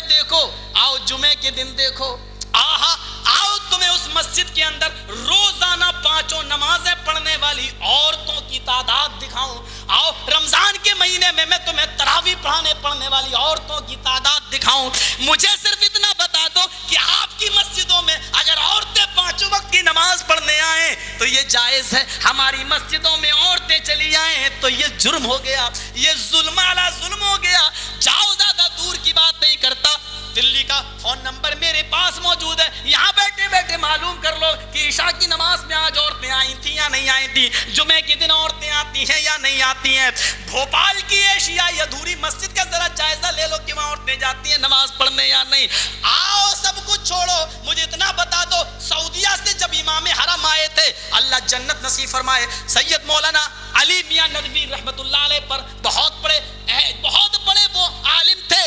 دیکھو, آؤ جمعے کے دن دیکھو, آہا آؤ تمہیں اس مسجد کے اندر روزانہ 5 نمازیں پڑھنے والی عورتوں کی تعداد دکھاؤں, آؤ رمضان کے مہینے میں تمہیں تراویح پڑھنے والی عورتوں کی تعداد دکھاؤں. مجھے صرف اتنا بتا دو کہ آپ کی مسجدوں میں اگر عورتیں 5 وقت کی نماز پڑھنے آئیں تو یہ جائز ہے, ہماری مسجدوں میں عورتیں چلی آئیں تو یہ جرم ہو گیا, یہ ظلم علی ظلم ہو گیا. جاؤ, زیادہ دور کی بات نہیں کرتا, دلی کا فون نمبر میرے پاس موجود ہے, یہاں بیٹھے بیٹھے معلوم کر لو کہ عشاء کی نماز میں آج عورتیں آئی تھیں یا نہیں آئی تھیں, جمعے کے دن عورتیں آتی ہیں یا نہیں آتی ہیں. بھوپال کی ایشیائی ادھوری مسجد کا ذرا جائزہ لے لو کہ وہاں عورتیں جاتی ہیں نماز پڑھنے یا نہیں. آؤ سب کچھ چھوڑو, مجھے اتنا بتا دو, سعودیہ سے جب امام حرم آئے تھے, اللہ جنت نصیب فرمائے, سید مولانا علی میاں ندوی رحمت اللہ علیہ پر بہت بڑے وہ عالم تھے,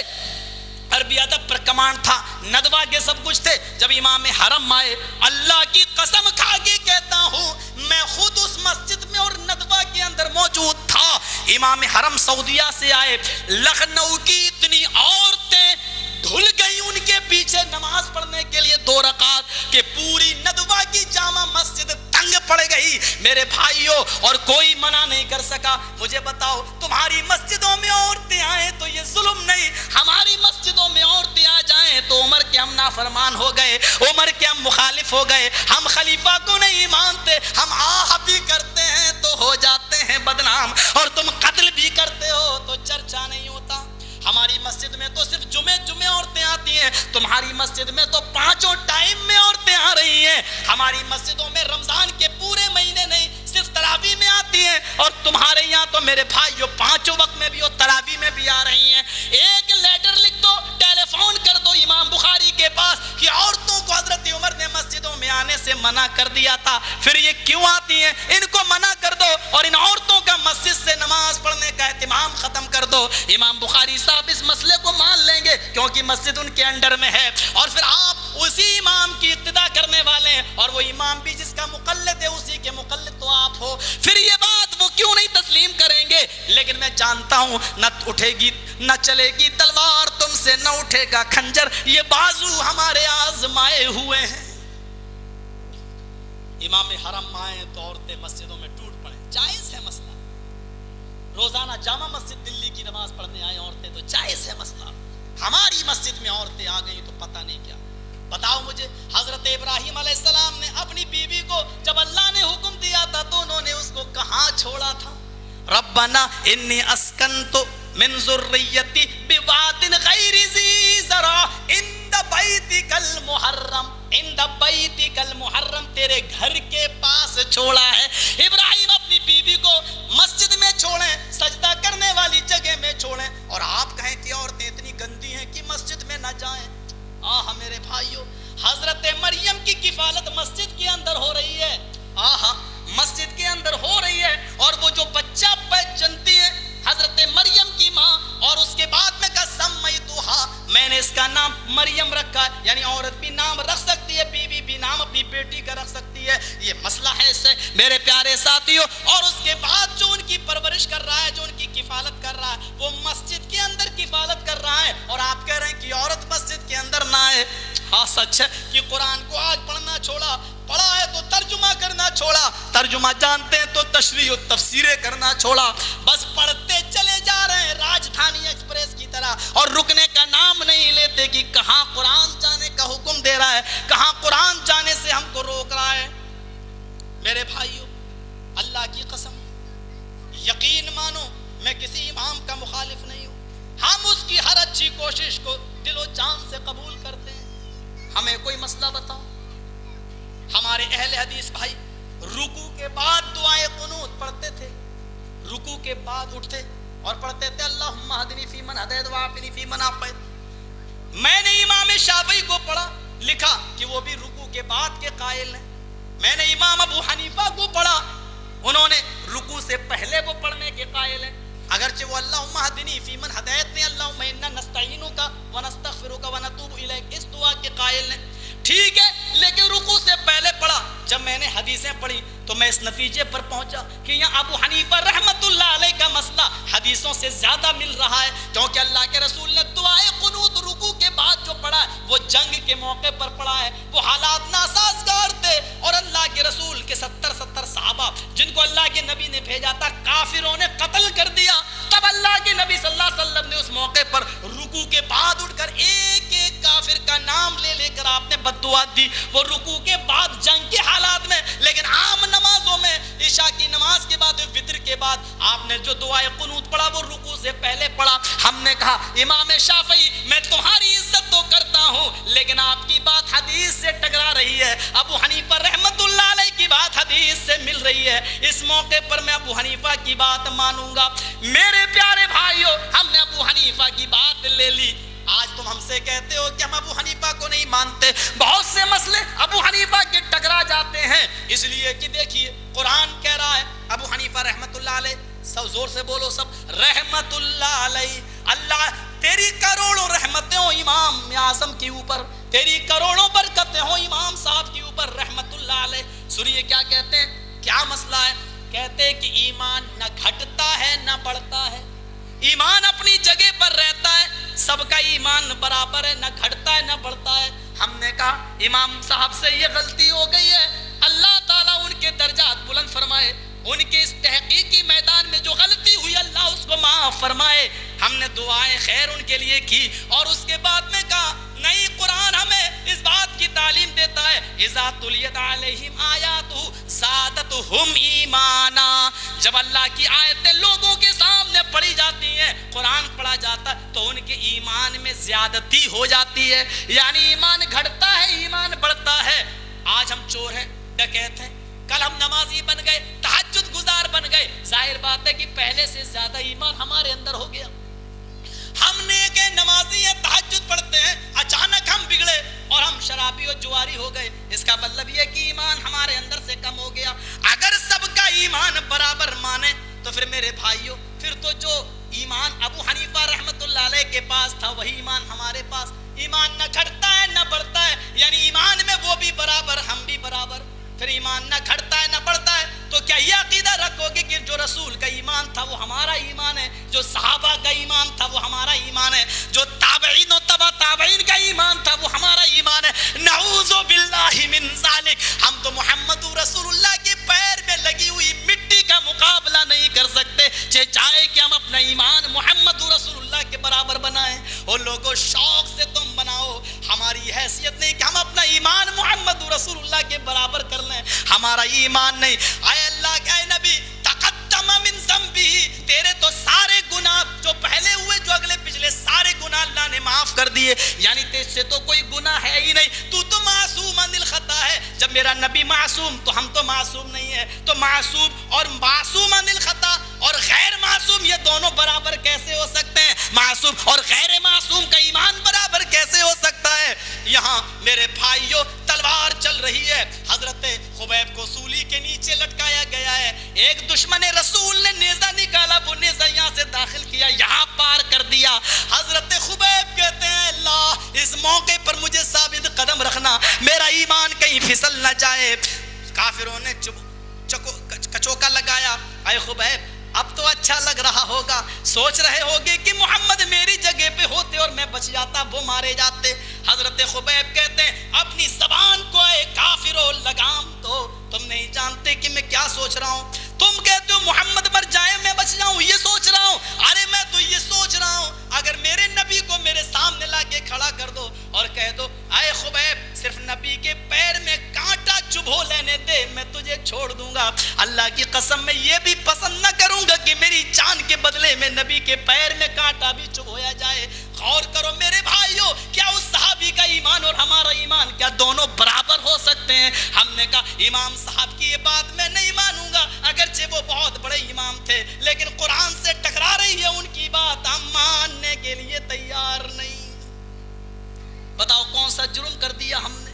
عربی ادب پر کمانڈ تھا, ندوہ کے سب کچھ تھے. جب امام حرم آئے, اللہ کی قسم کھا کے کہتا ہوں میں خود اس مسجد میں اور ندوہ کے اندر موجود تھا. امام حرم سعودیہ سے آئے, لکھنؤ کی اتنی عورتیں دھل گئی ان کے پیچھے نماز پڑھنے کے لیے 2 رکعت کہ پوری ندوہ کی جامع مسجد تنگ پڑ گئی میرے بھائیوں, اور کوئی منع نہیں کر سکا. مجھے بتاؤ, تمہاری مسجدوں میں عورتیں آئیں تو یہ ظلم نہیں, ہماری مسجدوں میں عورتیں آ جائیں تو عمر کے ہم نافرمان ہو گئے, عمر کے ہم مخالف ہو گئے, ہم خلیفہ کو نہیں مانتے, ہم آہ بھی کرتے ہیں تو ہو جاتے ہیں بدنام, اور تم قتل بھی کرتے ہو تو چرچا نہیں ہوتا. ہماری مسجد میں تو صرف جمعے عورتیں آتی ہیں, تمہاری مسجد میں تو 5 ٹائم میں عورتیں آ رہی ہیں. ہماری مسجدوں میں رمضان کے پورے مہینے نہیں, صرف تراویح میں آتی ہیں, اور تمہارے یہاں تو میرے بھائیو 5 وقت میں بھی اور تراویح میں بھی آ رہی ہیں. ایک لیٹر لکھ دو, ٹیلی فون کر دو امام بخاری کے پاس کہ عورتوں کو حضرت عمر نے مسجدوں میں آنے سے منع کر دیا تھا, پھر یہ کیوں آتی ہیں, ان کو منع کر دو اور ان عورتوں کا مسجد سے نماز پڑھنے کا اہتمام ختم کر دو. امام بخاری صاحب اس مسئلے کو مان لیں گے کیونکہ مسجد ان کے انڈر میں ہے, اور پھر آپ اسی امام کی اقتدا کرنے والے ہیں, اور وہ امام بھی جس کا مقلد ہے اسی کے مقلد تو آپ ہو, پھر یہ بات وہ کیوں نہیں تسلیم کریں گے. لیکن میں جانتا ہوں نہ اٹھے گی نہ چلے گی تلوار تم سے, نہ اٹھے گا خنجر, یہ بازو ہمارے آزمائے ہوئے ہیں. امام حرم آئے تو عورتیں مسجدوں میں ٹوٹ پڑے, جائز ہے مسئلہ. روزانہ جامع مسجد دلی کی نماز پڑھنے آئے عورتیں تو جائز ہے مسئلہ. ہماری مسجد میں عورتیں آ گئی تو پتہ نہیں کیا. بتاؤ مجھے, حضرت ابراہیم علیہ السلام نے اپنی بیوی کو جب اللہ نے حکم دیا تھا تو انہوں نے اس کو کہاں چھوڑا تھا؟ ربنا انی اسکنت من ذریتی بواد غیر ذی زرع عند بیتک المحرم, عند بیتک المحرم, تیرے گھر کے پاس چھوڑا ہے. ابراہیم اپنی بیوی کو مسجد میں چھوڑیں, سجدہ کرنے والی جگہ میں چھوڑیں, اور آپ کہیں کہ عورتیں اتنی گندی ہیں کہ مسجد میں نہ جائیں. آہا میرے بھائیو, حضرت مریم کی کفالت مسجد کے اندر ہو رہی ہے, آہا مسجد کے اندر ہو رہی ہے, اور وہ جو بچہ جنتی ہے حضرت مریم کی ماں, اور اس کے بعد میں کہا سمیتھا, میں نے اس کا نام مریم رکھا, یعنی عورت بھی نام رکھ سکتی ہے, بیوی بھی نام اپنی بیٹی کا رکھ سکتی ہے. یہ مسئلہ ہے اس سے میرے پیارے ساتھیوں. اور اس کے بعد جو ان کی پرورش کر رہا ہے, جو ان کی کفالت کر رہا ہے, وہ مسجد کے اندر کفالت کر رہا ہے, اور آپ کہہ رہے ہیں کہ عورت مسجد کے اندر نہ آئے. ہاں سچ ہے کہ قرآن کو آج پڑھنا چھوڑا, پڑھا ہے تو ترجمہ کرنا چھوڑا, ترجمہ جانتے ہیں تو تشریح و تفسیریں کرنا چھوڑا, بس پڑھتے چلے جا رہے ہیں راجدھانی ایکسپریس کی طرح, اور رکنے کا نام نہیں لیتے کہ کہاں قرآن جانے کا حکم دے رہا ہے, کہاں قرآن جانے سے ہم کو روک رہا ہے. میرے بھائیوں, اللہ کی قسم یقین مانو میں کسی امام کا مخالف نہیں ہوں, ہم اس کی ہر اچھی کوشش کو دل و جان سے قبول کرتے ہیں. ہمیں کوئی مسئلہ بتاؤ. ہمارے اہل حدیث بھائی رکوع کے بعد دعائے قنوت پڑھتے تھے, رکوع کے بعد اٹھتے اور پڑھتے تھے اللہم اہدنی فیمن ہدیت وعافنی فیمن عافیت. میں نے امام شافعی کو پڑھا, لکھا کہ وہ بھی رکوع کے بعد کے قائل ہیں. میں نے امام ابو حنیفہ کو پڑھا, انہوں نے رکوع سے پہلے وہ پڑھنے کے قائل ہیں, اگرچہ وہ اللہم اہدنی فیمن ہدیت نے اللہم انا نستعینک ونستغفرک ونتوب الیک اس دعا کے قائل ہیں. ٹھیک ہے, لیکن رکوع سے پہلے پڑھا. جب میں نے حدیثیں پڑھی تو میں اس نتیجے پر پہنچا کہ یہاں ابو حنیفہ رحمت اللہ علیہ کا مسئلہ حدیثوں سے زیادہ مل رہا ہے, کیونکہ اللہ کے رسول نے دعائے قنوت رکوع کے بعد وہ جنگ کے موقع پر پڑا ہے، وہ حالات ناسازگار تھے، اور اللہ کے رسول کے 70 صحابہ جن کو اللہ کے نبی نے بھیجا تھا کافروں نے قتل کر دیا۔ تب اللہ کے نبی صلی اللہ علیہ وسلم نے اس موقع پر رکوع کے بعد اٹھ کر ایک ایک کافر کا نام لے لے کر آپ نے بد دعا دی، وہ رکوع کے بعد جنگ کے حالات میں۔ لیکن عام نمازوں میں عشاء کی نماز کے بعد وتر کے بعد آپ نے جو دعائے قنوت پڑھا وہ رکوع سے پہلے پڑھا۔ ہم نے کہا امام شافعی میں تمہاری عزت تو کرتا ہوں لیکن آپ کی بات حدیث سے ٹکرا رہی ہے، ابو حنیفہ رحمت اللہ علیہ کی بات حدیث سے مل رہی ہے، اس موقع پر میں ابو حنیفہ کی بات مانوں گا۔ میرے پیارے بھائیوں، ہم نے ابو حنیفہ کی بات لے لی۔ آج تم ہم سے کہتے ہو کہ ہم ابو حنیفہ کو نہیں مانتے، بہت سے مسئلے ابو حنیفہ کے ٹکرا جاتے ہیں، اس لیے کہ دیکھیے قرآن کہہ رہا ہے ابو حنیفہ رحمت اللہ علیہ، سب زور سے بولو سب، رحمت اللہ علیہ، اللہ تیری کروڑوں رحمتیں ہوں امام اعظم کے اوپر، تیری کروڑوں برکتیں ہوں امام صاحب کے اوپر رحمت اللہ علیہ۔ سنیے کیا کہتے ہیں، کیا مسئلہ ہے، کہتے ہیں کہ ایمان نہ گھٹتا ہے نہ بڑھتا ہے، ایمان اپنی جگہ پر رہتا ہے، سب کا ایمان برابر ہے، نہ گھٹتا ہے نہ بڑھتا ہے۔ ہم نے کہا امام صاحب سے یہ غلطی ہو گئی ہے، اللہ تعالیٰ ان کے درجات بلند فرمائے، ان کے اس تحقیقی میدان میں جو غلطی ہوئی اللہ اس کو معاف فرمائے۔ ہم نے دعائیں خیر ان کے لیے کی اور اس کے بعد میں کہا نہیں، قرآن ہمیں اس بات کی تعلیم دیتا ہے اذا تلیت علیہم آیاتہ زادتہم ایمانا، جب اللہ کی آیتیں لوگوں کے سامنے پڑھی جاتی ہیں، قرآن پڑھا جاتا ہے تو ان کے ایمان میں زیادتی ہو جاتی ہے، یعنی ایمان گھٹتا ہے ایمان بڑھتا ہے۔ آج ہم چور ہیں، ڈکیت ہیں، کل ہم نمازی بن گئے، تہجد گزار بن گئے، ظاہر بات ہے کہ پہلے سے زیادہ ایمان ہمارے اندر ہو گیا۔ ہم نیک ہیں، نمازی ہیں، تہجد پڑھتے ہیں، اچانک ہم بگڑے اور ہم شرابی اور جواری ہو گئے، اس کا مطلب یہ کہ ایمان ہمارے اندر سے کم ہو گیا۔ اگر سب کا ایمان برابر مانے تو پھر میرے بھائیوں، پھر تو جو ایمان ابو حنیفہ رحمت اللہ علیہ کے پاس تھا وہی ایمان ہمارے پاس، ایمان نہ گھٹتا ہے نہ بڑھتا ہے، یعنی ایمان میں وہ بھی برابر ہم بھی برابر۔ پھر ایمان نہ گھٹتا ہے نہ بڑھتا ہے تو کیا یہ عقیدہ رکھو گے کہ جو رسول کا ایمان تھا وہ ہمارا ایمان ہے، جو صحابہ کا ایمان تھا وہ ہمارا ایمان ہے، جو تابعین و تبع تابعین کا ایمان تھا وہ ہمارا ایمان ہے؟ نعوذ باللہ من ذالک، ہم تو محمد رسول اللہ کے پیر میں لگی ہوئی مٹی کا مقابلہ نہیں کر سکتے، چاہے کہ ہم اپنا ایمان محمد رسول اللہ کے برابر بنائیں۔ اور لوگوں شوق سے تم بناؤ، ہماری حیثیت نہیں کہ ہم اپنا ایمان محمد رسول اللہ کے برابر کر لیں، ہمارا ایمان نہیں۔ اے اللہ کے اے نبی، تقدم من ذنبہ، تیرے تو سارے گناہ جو پہلے ہوئے جو اگلے پچھلے سارے گناہ اللہ نے معاف کر دیے، یعنی تجھ سے تو کوئی گناہ ہے ہی نہیں، تو معصوم عن الخطا ہے۔ جب میرا نبی معصوم تو ہم تو معصوم نہیں ہے، تو معصوم اور معصوم عن الخطا اور غیر معصوم یہ دونوں برابر کیسے ہو سکتے ہیں؟ معصوم اور غیر معصوم کا ایمان برابر کیسے ہو سکتا ہے؟ یہاں میرے بھائیوں تلوار چل رہی ہے، حضرت خبیب کو سولی کے نیچے لٹکایا گیا ہے، ایک دشمن رسول نے نیزہ نکالا، وہ نیزہ یہاں سے داخل کیا، یہاں پار کر دیا۔ حضرت خبیب کہتے ہیں اللہ اس موقع پر مجھے ثابت قدم رکھنا، میرا ایمان کہیں پھسل نہ جائے۔ کافروں نے کچوکا لگایا، اے خبیب اب تو اچھا لگ رہا ہوگا، سوچ رہے ہوگے کہ محمد میری جگہ پہ ہوتے اور میں بچ جاتا، وہ مارے جاتے۔ حضرت خبیب کہتے ہیں اپنی زبان کو اے کافرو لگام دو، تم نہیں جانتے کہ میں کیا سوچ رہا ہوں، تم کہتے ہو محمد مر جائے میں بچ جاؤں، یہ سوچ رہا ہوں، ارے میں تو یہ سوچ رہا ہوں اگر میرے نبی کو میرے سامنے لا کے کھڑا کر دو اور کہہ دو اے خبیب صرف نبی کے پیر میں کانٹا چبھو لینے دے میں تجھے چھوڑ دوں گا، اللہ کی قسم میں یہ بھی پسند نہ کروں گا کہ میری جان کے بدلے میں نبی کے پیر میں کانٹا بھی چبھویا جائے۔ غور کرو میرے بھائیوں، کیا اس صحابی کا ایمان اور ہمارا ایمان کیا دونوں برابر ہو سکتے ہیں؟ ہم نے کہا امام صاحب کی یہ بات میں نہیں مانوں گا، اگرچہ وہ بہت بڑے امام تھے لیکن قرآن سے ٹکرا رہی ہے ان کی بات، ہم ماننے کے لیے تیار نہیں۔ بتاؤ کون سا جرم کر دیا ہم نے؟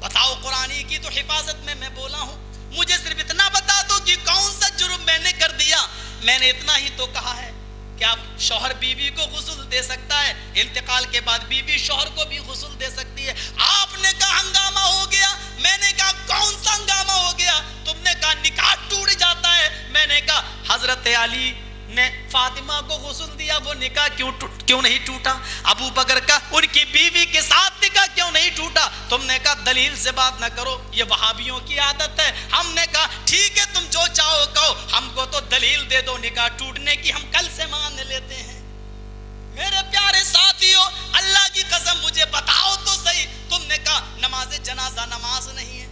بتاؤ، قرآن کی تو حفاظت میں بولا ہوں، مجھے صرف اتنا بتا دو کہ کون سا جرم میں نے کر دیا۔ میں نے اتنا ہی تو کہا ہے کہ اب شوہر بیوی کو غسل دے سکتا ہے، انتقال کے بعد بیوی شوہر کو بھی غسل دے سکتی ہے۔ آپ نے کہا ہنگامہ ہو گیا، میں نے کہا کون سا ہنگامہ ہو گیا؟ تم نے کہا نکاح ٹوٹ جاتا ہے، میں نے کہا حضرت علی نے فاطمہ کو غسل دیا, وہ نکاح کیوں نہیں ٹوٹا؟ ابو بکر کا ان کی بیوی کے ساتھ نکاح کیوں نہیں ٹوٹا؟ تم نے کہا دلیل سے بات نہ کرو, یہ وہابیوں کی عادت ہے. ہم نے کہا ٹھیک ہے تم جو چاہو کہو, ہم کو تو دلیل دے دو نکاح ٹوٹنے کی, ہم کل سے مان لیتے ہیں. میرے پیارے ساتھیوں, اللہ کی قسم مجھے بتاؤ تو صحیح, تم نے کہا نماز جنازہ نماز نہیں ہے.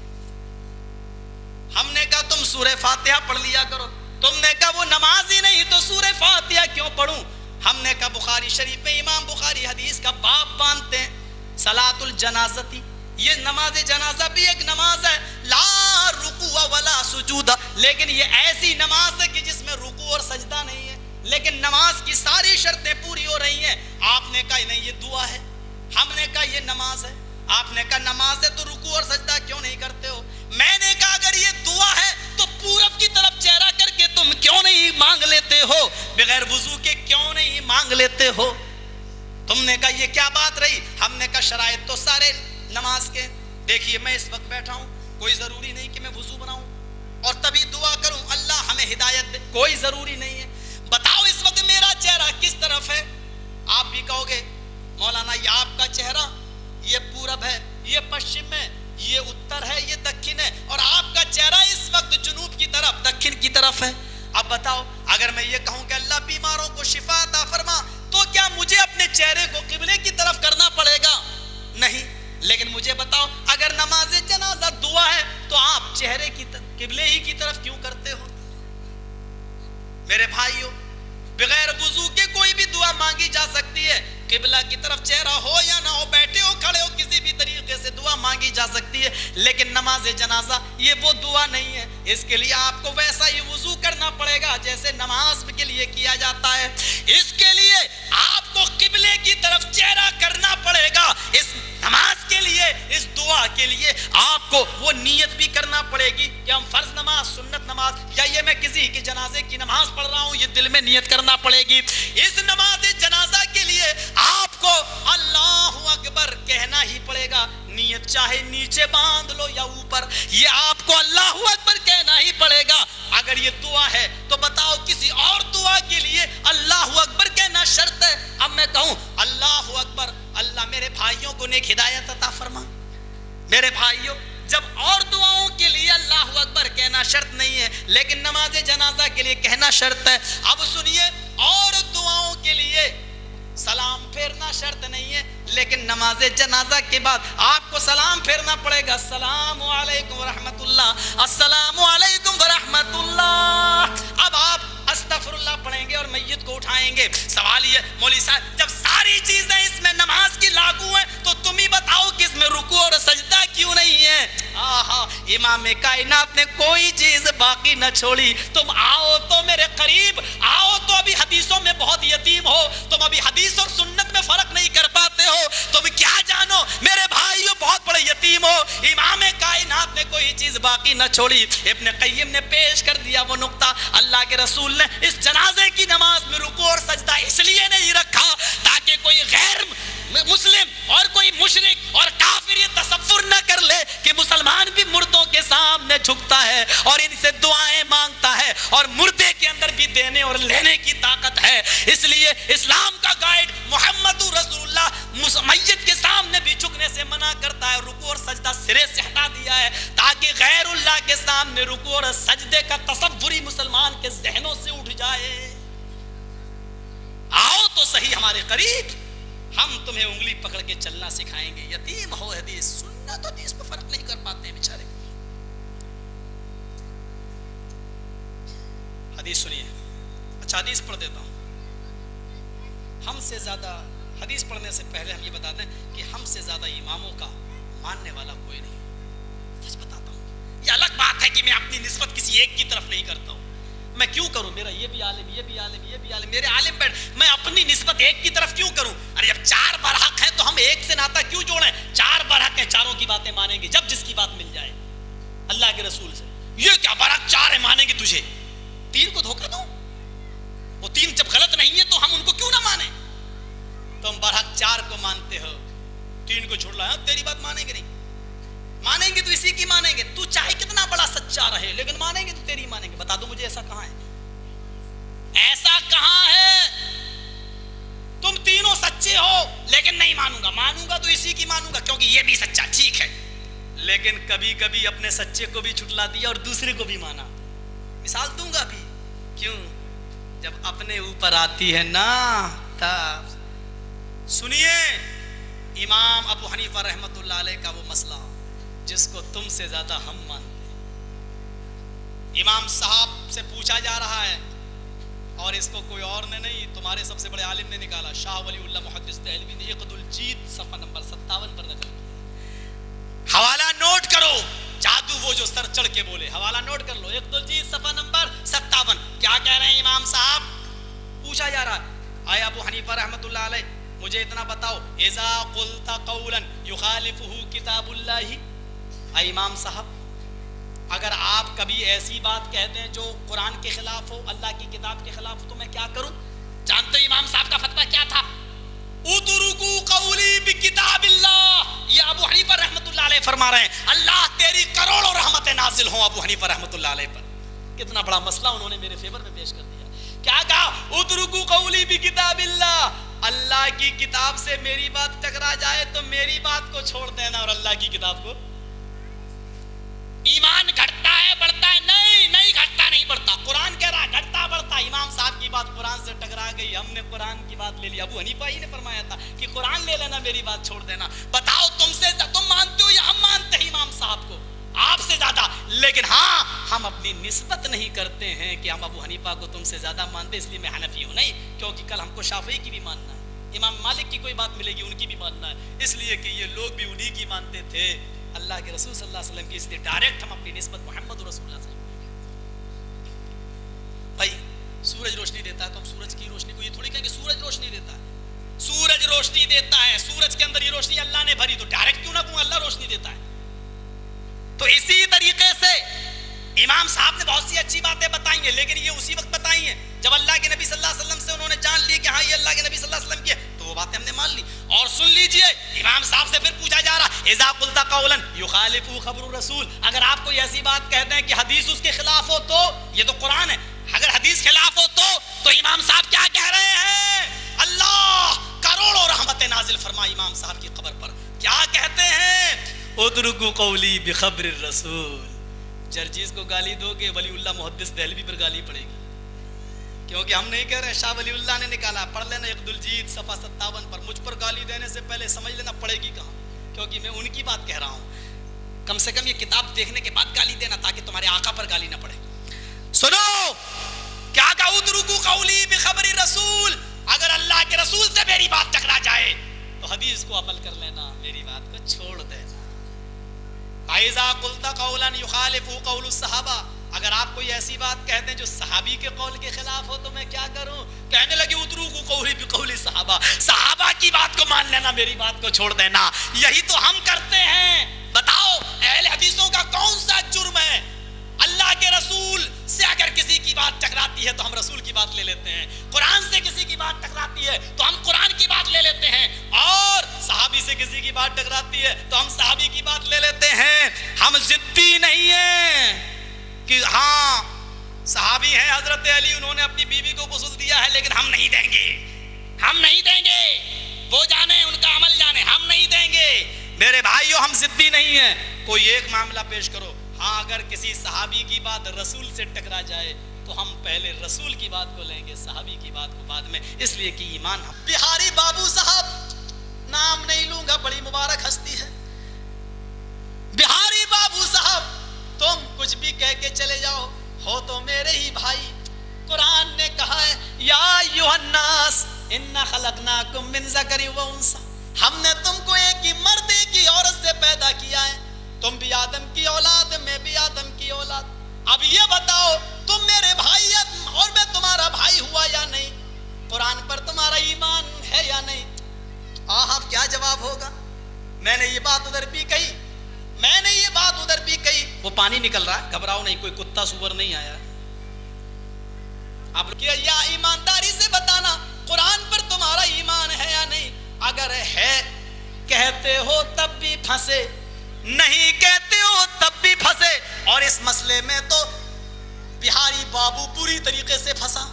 ہم نے کہا تم سورہ فاتحہ پڑھ لیا کرو. تم نے کہا وہ نماز ہی نہیں تو سورہ فاتحہ کیوں پڑھوں؟ ہم نے کہا بخاری شریف میں امام بخاری حدیث کا باب باندھتے ہیں, صلاۃ الجنازتی, یہ نماز جنازہ بھی ایک نماز ہے, لا رکوع ولا سجود, لیکن یہ ایسی نماز ہے کہ جس میں رکوع اور سجدہ نہیں ہے, لیکن نماز کی ساری شرطیں پوری ہو رہی ہیں. آپ نے کہا نہیں یہ دعا ہے. ہم نے کہا یہ نماز ہے. آپ نے کہا نماز ہے تو رکوع اور سجدہ کیوں نہیں کرتے ہو؟ میں نے کہا اگر یہ دعا ہے تو پورب کی طرف چہرہ کر کے تم کیوں نہیں مانگ لیتے ہو؟ بغیر وضو کے کیوں نہیں مانگ لیتے ہو؟ تم نے کہا یہ کیا بات رہی؟ ہم نے کہا شرائط تو سارے نماز کے, دیکھیے میں اس وقت بیٹھا ہوں, کوئی ضروری نہیں کہ میں وضو بناؤں اور تبھی دعا کروں اللہ ہمیں ہدایت دے, کوئی ضروری نہیں ہے. بتاؤ اس وقت میرا چہرہ کس طرف ہے؟ آپ بھی کہو گے مولانا یہ آپ کا چہرہ یہ پورب ہے, یہ پشچم ہے, یہ اتر ہے, یہ دکھن ہے, اور آپ کا چہرہ اس وقت جنوب کی طرف دکھن کی طرف ہے. اب بتاؤ اگر میں یہ کہوں کہ اللہ بیماروں کو شفا عطا فرما, تو کیا مجھے اپنے چہرے کو قبلے کی طرف کرنا پڑے گا؟ نہیں. لیکن مجھے بتاؤ اگر نماز جنازہ دعا ہے تو آپ چہرے کی قبلے ہی کی طرف کیوں کرتے ہو؟ میرے بھائیوں, بغیر وضو کے کوئی بھی دعا مانگی جا سکتی ہے, قبلہ کی طرف چہرہ ہو یا نہ ہو, بیٹھے ہو کھڑے ہو, کسی بھی طریقے سے دعا مانگی جا سکتی ہے. لیکن نماز جنازہ یہ وہ دعا نہیں ہے, اس کے لیے آپ کو ویسا ہی وضو کرنا پڑے گا جیسے نماز کے لیے کیا جاتا ہے. اس کے لیے آپ کو قبلے کی طرف چہرہ کرنا پڑے گا. اس نماز کے لیے, اس دعا کے لیے آپ کو وہ نیت بھی کرنا پڑے گی کہ ہم فرض نماز, سنت نماز, یا یہ میں کسی کی جنازے کی نماز پڑھ رہا ہوں, یہ دل میں نیت کرنا پڑے گی. اس نماز جنازہ کے لیے آپ کو اللہ اکبر کہنا ہی پڑے گا. نیت چاہے نیچے باندھ لو یا اوپر, یہ آپ کو اللہ اکبر کہنا ہی پڑے گا. اگر یہ دعا ہے تو بتاؤ کسی اور دعا کے لیے اللہ اکبر کہنا شرط ہے؟ اب میں کہوں اللہ اکبر, اللہ میرے بھائیوں کو نیک ہدایت عطا فرما. میرے بھائیوں, جب اور دعاؤں کے لیے اللہ اکبر کہنا شرط نہیں ہے لیکن نماز جنازہ کے لیے کہنا شرط ہے. اب سنیے, اور دعاؤں کے لیے سلام پھیرنا شرط نہیں ہے لیکن نماز جنازہ کے بعد آپ کو سلام پھیرنا پڑے گا. السلام علیکم ورحمت اللہ, السلام علیکم ورحمت اللہ. اب آپ استغفر اللہ پڑھیں گے اور میت کو اٹھائیں گے. سوال یہ مولوی صاحب جب ساری چیزیں اس میں نماز کی لاگو ہیں تو تم ہی بتاؤ کہ اس میں رکوع اور سجدہ کیوں نہیں ہے؟ آہا, امام کائنات نے کوئی چیز باقی نہ چھوڑی. تم آؤ تو میرے قریب آؤ, تو ابھی حدیثوں میں بہت یتیم ہو, تم ابھی حدیث اور سنت میں فرق نہیں کر پاتے ہو, تم کیا جانو میرے بھائیو بہت بڑے یتیم ہو. امام کائنات نے کوئی چیز باقی نہ چھوڑی. ابن قیم نے پیش کر دیا وہ نقطہ, اللہ کے رسول نے اس جنازے کی نماز میں رکوع اور سجدہ اس لیے نہیں رکھا تاکہ کوئی غیر مسلم اور کوئی مشرک اور کافر یہ تصور نہ کر لے کہ مسلمان بھی مردوں کے سامنے جھکتا ہے اور ان سے دعائیں مانگتا ہے, اور مردے کے اندر بھی دینے اور لینے کی طاقت ہے. اس لیے اسلام کا گائیڈ محمد رسول اللہ میت کے سامنے بھی جھکنے سے منع کرتا ہے, رکوع اور سجدہ سرے سے ہٹا دیا ہے تاکہ غیر اللہ کے سامنے رکوع اور سجدے کا تصوری مسلمان کے ذہنوں سے اٹھ جائے. آؤ تو صحیح ہمارے قریب, ہم تمہیں انگلی پکڑ کے چلنا سکھائیں گے. یتیم ہو حدیث, سنت حدیث پہ فرق نہیں کر پاتے ہیں بیچارے. حدیث سنیے, اچھا حدیث پڑھ دیتا ہوں. ہم سے زیادہ حدیث پڑھنے سے پہلے ہم یہ بتا دیں کہ ہم سے زیادہ اماموں کا ماننے والا کوئی نہیں. سچ بتاتا ہوں, یہ الگ بات ہے کہ میں اپنی نسبت کسی ایک کی طرف نہیں کرتا ہوں. میں کیوں کروں, میرا یہ بھی عالم, یہ بھی عالم, یہ بھی عالم, میرے عالم بیٹھ, میں اپنی نسبت ایک کی طرف کیوں کروں؟ ارے جب چار برحق ہیں تو ہم ایک سے ناتا کیوں جوڑیں؟ چار برحق ہیں, چاروں کی باتیں مانیں گے جب جس کی بات مل جائے اللہ کے رسول سے. یہ کیا برحق چار ہے مانیں گے تجھے, تین کو دھوکہ دوں؟ وہ تین جب غلط نہیں ہے تو ہم ان کو کیوں نہ مانیں؟ تم برحق چار کو مانتے ہو, تین کو چھوڑ لایا, تیری بات مانیں گے نہیں. مانیں گے تو اسی کی مانیں گے, تو چاہے کتنا بڑا سچا رہے لیکن مانیں گے تو تیری مانیں گے. بتا دو مجھے ایسا کہاں ہے, ایسا کہاں ہے؟ تم تینوں سچے ہو لیکن نہیں مانوں گا تو اسی کی مانوں گا کیونکہ یہ بھی سچا، ٹھیک ہے، لیکن کبھی کبھی اپنے سچے کو بھی چھٹلا دیا اور دوسرے کو بھی مانا. مثال دوں گا بھی. کیوں؟ جب اپنے اوپر آتی ہے نا تب. سنیے امام ابو حنیفہ رحمۃ اللہ علیہ کا وہ مسئلہ جس کو تم سے زیادہ ہم مانتے ہیں. امام صاحب سے پوچھا جا رہا ہے اور اس کو کوئی اور نے نہیں، تمہارے سب سے بڑے عالم نے نکالا، شاہ ولی اللہ محدث دہلوی نے عقد الجید صفحہ نمبر 57 پر نقل کیا. حوالہ نوٹ کرو، جادو وہ جو سر چڑھ کے بولے، حوالہ نوٹ کر لو، عقد الجید صفحہ نمبر 57. کیا کہہ رہے ہیں امام صاحب؟ پوچھا جا رہا ہے آیا ابو حنیفہ رحمۃ اللہ علیہ مجھے اتنا بتاؤ، اذا قلت قولا یخالفہ کتاب اللہ، اے امام صاحب اگر آپ کبھی ایسی بات کہتے ہیں جو قرآن کے خلاف ہو، اللہ کی کتاب کے خلاف ہو، تو میں کیا کروں؟ جانتے امام صاحب کا فتویٰ کیا تھا؟ اترکوا قولی بکتاب اللہ. یہ ابو حنیفہ رحمۃ اللہ علیہ فرما رہے ہیں اللہ تیری کروڑوں رحمتیں نازل ہوں ابو حنیفہ رحمۃ اللہ علیہ پر. کتنا بڑا مسئلہ انہوں نے میرے فیور میں پیش کر دیا. کیا کہا؟ اترکوا قولی بکتاب اللہ، اللہ کی کتاب سے میری بات ٹکرا جائے تو میری بات کو چھوڑ دینا اور اللہ کی کتاب کو. ایمان گھٹتا ہے بڑھتا ہے؟ نہیں گھٹتا نہیں بڑھتا. قرآن کہہ رہا ہے گھٹتا بڑھتا. امام صاحب کی بات قرآن سے ٹکرا گئی، ہم نے قرآن کی بات لے لی. ابو حنیفہ ہی نے فرمایا تھا کہ قرآن لے لینا میری بات چھوڑ دینا. بتاؤ تم مانتے ہو یا ہم مانتے ہیں امام صاحب کو آپ سے زیادہ؟ لیکن ہاں ہم اپنی نسبت نہیں کرتے ہیں کہ ہم ابو حنیفہ کو تم سے زیادہ مانتے اس لیے میں حنفی ہوں، نہیں، کیونکہ کل ہم کو شافعی کی بھی ماننا ہے، امام مالک کی کوئی بات ملے گی ان کی بھی ماننا ہے، اس لیے کہ یہ لوگ بھی انہی کی مانتے تھے، اللہ کے رسول صلی اللہ علیہ وسلم کی. اس لیے ڈائریکٹ ہم اپنی نسبت محمد رسول اللہ صلی اللہ علیہ وسلم. بھائی سورج روشنی دیتا ہے تو ہم سورج کی روشنی کو یہ تھوڑی کہیں کہ سورج روشنی دیتا ہے. سورج روشنی دیتا ہے، سورج کے اندر یہ روشنی اللہ نے بھری، تو ڈائریکٹ کیوں نہ کہوں اللہ روشنی دیتا ہے. تو اسی طریقے سے امام صاحب نے بہت سی اچھی باتیں بتائی ہیں، لیکن یہ اسی وقت بتائی ہیں جب اللہ کے نبی صلی اللہ علیہ وسلم سے انہوں نے جان لی کہ ہاں یہ اللہ کے نبی صلی اللہ علیہ وسلم کی ہے، تو وہ باتیں ہم نے مان لی. اور سن لیجئے امام صاحب سے پھر پوچھا جا رہا اذا قلت قولا یخالف خبر الرسول، اگر آپ کوئی ایسی بات کہتے ہیں کہ حدیث اس کے خلاف ہو تو، یہ تو قرآن ہے، اگر حدیث خلاف ہو تو امام صاحب کیا کہہ رہے ہیں؟ اللہ کروڑوں رحمتیں نازل فرما امام صاحب کی قبر پر. کیا کہتے ہیں؟ اترکوا قولی بخبر الرسول. جرجیز کو گالی دو گے ولی اللہ محدث دہلوی پر گالی پڑے گی، کیونکہ ہم نہیں کہہ رہے ہیں، شاہ ولی اللہ نے نکالا. پڑھ لینا عقد الجید صفحہ 57 پر. مجھ پر گالی دینے سے پہلے سمجھ لینا پڑے گی کہاں، کیونکہ میں ان کی بات کہہ رہا ہوں. کم سے کم یہ کتاب دیکھنے کے بعد گالی دینا تاکہ تمہارے آقا پر گالی نہ پڑے. سنو کیا کہا؟ اترکوا قولی بخبر الرسول، اگر اللہ کے رسول سے میری بات ٹکرا جائے تو حدیث کو عمل کر لینا، میری بات کو چھوڑ دینا. اذا قلت قولا یخالف قول الصحابہ، اگر آپ کوئی ایسی بات کہتے ہیں جو صحابی کے قول کے خلاف ہو تو میں کیا کروں؟ کہنے لگے اترکوا قولی بقول الصحابہ، صحابہ کی بات کو مان لینا، میری بات کو چھوڑ دینا. یہی تو ہم کرتے ہیں. بتاؤ اہل حدیثوں کا کون سا جرم ہے؟ اللہ کے رسول سے اگر کسی کی بات ٹکراتی ہے تو ہم رسول کی بات لے لیتے ہیں، قرآن سے کسی کی بات ٹکراتی ہے تو ہم قرآن کی بات لے لیتے ہیں، اور صحابی سے کسی کی بات ٹکراتی ہے تو ہم صحابی کی بات لے لیتے ہیں. ہم ضدی نہیں ہیں کہ ہاں صحابی ہیں حضرت علی، انہوں نے اپنی بیوی کو غسل دیا ہے لیکن ہم نہیں دیں گے، ہم نہیں دیں گے، وہ جانے ان کا عمل جانے، ہم نہیں دیں گے. میرے بھائیو ہم ضدی نہیں ہیں. کوئی ایک معاملہ پیش کرو، ہاں اگر کسی صحابی کی بات رسول سے ٹکرا جائے تو ہم پہلے رسول کی بات کو لیں گے، صحابی کی بات کو بعد میں، اس لیے کہ ایمان ہم. بہاری بابو صاحب، نام نہیں لوں گا، بڑی مبارک ہستی ہے. بہاری بابو صاحب تم کچھ بھی کہہ کے چلے جاؤ، ہو تو میرے ہی بھائی. قرآن نے کہا ہے یا ایھا الناس انا خلقناکم من ذکر و انثی، ہم نے تم کو ایک ہی مرد ایک ہی عورت سے پیدا کیا ہے، تم بھی آدم کی اولاد، میں بھی آدم کی اولاد. اب یہ بتاؤ تم میرے بھائی اور میں تمہارا بھائی ہوا یا نہیں؟ قرآن پر تمہارا ایمان ہے یا نہیں؟ اب کیا جواب ہوگا؟ میں نے یہ بات ادھر بھی کہی، میں نے یہ بات ادھر بھی کہی. وہ پانی نکل رہا ہے، گھبراؤ نہیں، کوئی کتا سور نہیں آیا. اب یا ایمانداری سے بتانا قرآن پر تمہارا ایمان ہے یا نہیں؟ اگر ہے کہتے ہو تب بھی پھنسے، نہیں کہتے ہو تب بھی پھنسے. اور اس مسئلے میں تو بہاری بابو پوری طریقے سے پھنسا.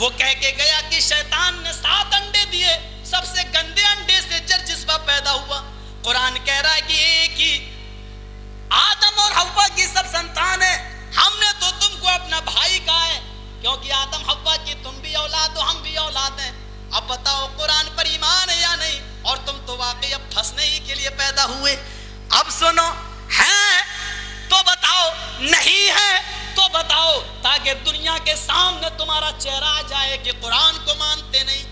وہ کہہ کے گیا کہ شیطان نے 7 انڈے دیے، سب سے گندے انڈے سے جرجسبہ پیدا ہوا۔ قرآن کہہ رہا ہے کہ ایک ہی آدم اور حوا کی سب سنتان ہے، ہم نے تو تم کو اپنا بھائی کہا ہے، کیونکہ آدم حوا کی تم بھی اولاد ہو، ہم بھی اولاد ہیں۔ اب بتاؤ قرآن پر ایمان ہے یا نہیں؟ اور تم تو واقعی اب پھنسنے ہی کے لیے پیدا ہوئے۔ اب سنو، ہے تو بتاؤ، نہیں ہے تو بتاؤ، تاکہ دنیا کے سامنے تمہارا چہرہ آ جائے کہ قرآن کو مانتے نہیں۔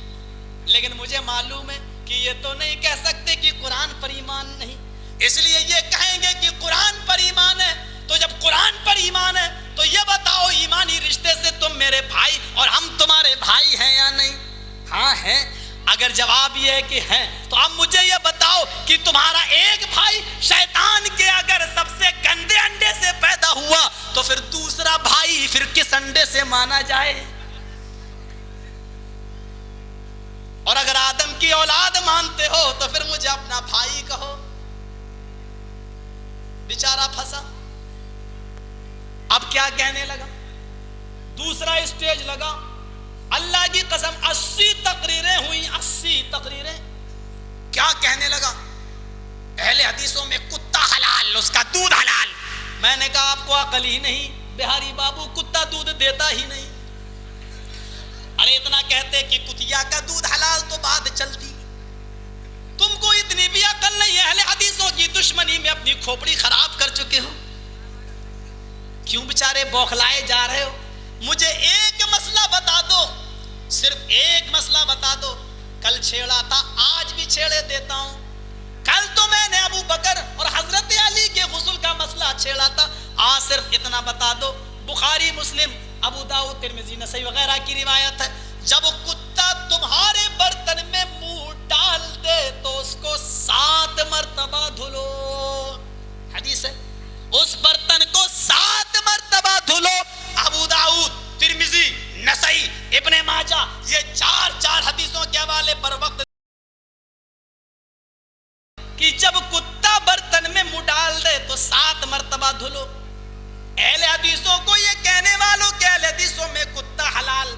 لیکن مجھے معلوم ہے کہ یہ تو نہیں کہہ سکتے کہ قرآن پر ایمان نہیں، اس لیے یہ کہیں گے کہ قرآن پر ایمان ہے۔ تو جب قرآن پر ایمان ہے تو یہ بتاؤ ایمانی رشتے سے تم میرے بھائی اور ہم تمہارے بھائی ہیں یا نہیں؟ ہاں ہیں۔ اگر جواب یہ ہے کہ ہیں تو اب مجھے یہ بتاؤ کہ تمہارا ایک بھائی شیطان کے اگر سب سے گندے انڈے سے پیدا ہوا تو پھر دوسرا بھائی پھر کس انڈے سے مانا جائے؟ اور اگر آدم کی اولاد مانتے ہو تو پھر مجھے اپنا بھائی کہو۔ بیچارہ پھنسا، اب کیا کہنے لگا؟ دوسرا اسٹیج لگا، اللہ کی قسم 80 تقریریں ہوئی، 80 تقریریں۔ کیا کہنے لگا؟ اہل حدیثوں میں کتا حلال، اس کا دودھ حلال۔ میں نے کہا آپ کو عقل ہی نہیں بہاری بابو، کتا دودھ دیتا ہی نہیں۔ ارے اتنا کہتے کہ کتیا کا دودھ حلال تو بات چلتی، تم کو اتنی بھی عقل نہیں ہے، اہل حدیثوں کی دشمنی میں اپنی کھوپڑی خراب کر چکے ہو۔ کیوں بیچارے بوکھلائے جا رہے ہو؟ مجھے ایک مسئلہ بتا دو، صرف ایک مسئلہ بتا دو۔ کل چھیڑا تھا، آج بھی چھیڑے دیتا ہوں۔ کل تو میں نے ابو بکر اور حضرت علی کے غسل کا مسئلہ چھیڑا تھا، آج صرف اتنا بتا دو۔ بخاری، مسلم، ابو داؤد، ترمذی، نسائی وغیرہ کی روایت ہے، جب کتا تمہارے برتن میں منہ ڈال دے تو اس کو 7 مرتبہ دھلو۔ حدیث ہے، اس برتن کو 7 مرتبہ دھلو۔ ابو داؤد، ترمذی، نسائی، ابن ماجہ، یہ 4 حدیثوں کے حوالے پر وقت کہ جب کتا برتن میں منہ ڈال دے تو 7 مرتبہ دھلو۔ اہل حدیثوں کو یہ کہنے والوں کہ اہل حدیثوں میں کتا حلال،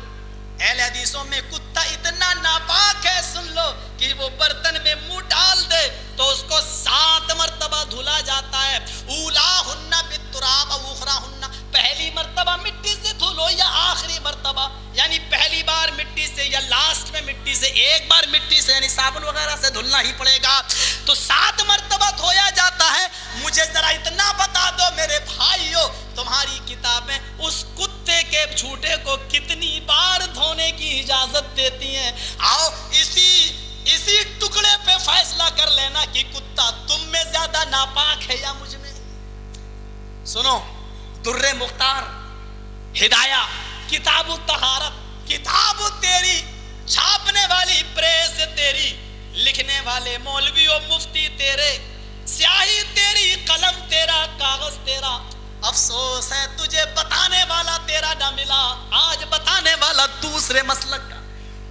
اہل حدیثوں میں کتا اتنا ناپاک ہے، سن لو، کہ وہ برتن میں منہ ڈال دے تو اس کو 7 مرتبہ دھلا جاتا ہے۔ اولاہن بالتراب و اخراہن، پہلی مرتبہ مٹی سے دھلو یا آخری مرتبہ، یعنی پہلی بار مٹی سے یا لاسٹ میں مٹی سے، ایک بار مٹی سے یعنی صابن وغیرہ سے دھلنا ہی پڑے گا، تو 7 مرتبہ دھویا جاتا ہے۔ مجھے ذرا اتنا بتا دو میرے بھائیو، تمہاری کتابیں اس کتے کے جھوٹے کو کتنی بار دھونے کی اجازت دیتی ہیں؟ آؤ اسی ٹکڑے پہ فیصلہ کر لینا کہ کتا تم میں زیادہ ناپاک ہے یا مجھ میں۔ سنو، در مختار، ہدایہ، کتاب الطہارت، کتاب تیری، چھاپنے والی پریس تیری، لکھنے والے مولوی و مفتی تیرے، سیاہی تیری، قلم تیرا، کاغذ تیرا، افسوس ہے تجھے بتانے والا تیرا نہ ملا، آج بتانے والا دوسرے مسلک کا۔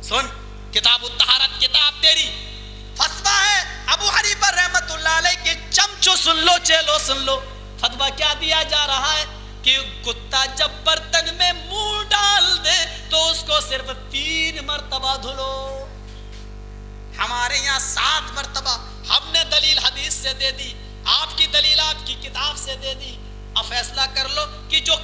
سن، کتاب الطہارت کتاب تیری، فتویٰ ہے ابو حنیفہ رحمت اللہ علیہ کے، چمچو سن لو، چیلو سن لو، فتویٰ کیا دیا جا رہا ہے کہ کتا جب برتن میں منہ ڈال دے تو اس کو صرف 3 مرتبہ دھلو۔ ہمارے یہاں 7 مرتبہ، ہم نے دلیل حدیث سے دے دی، آپ کی دلیل آپ کی کتاب سے دے دی۔ اب فیصلہ کر لو کہ جو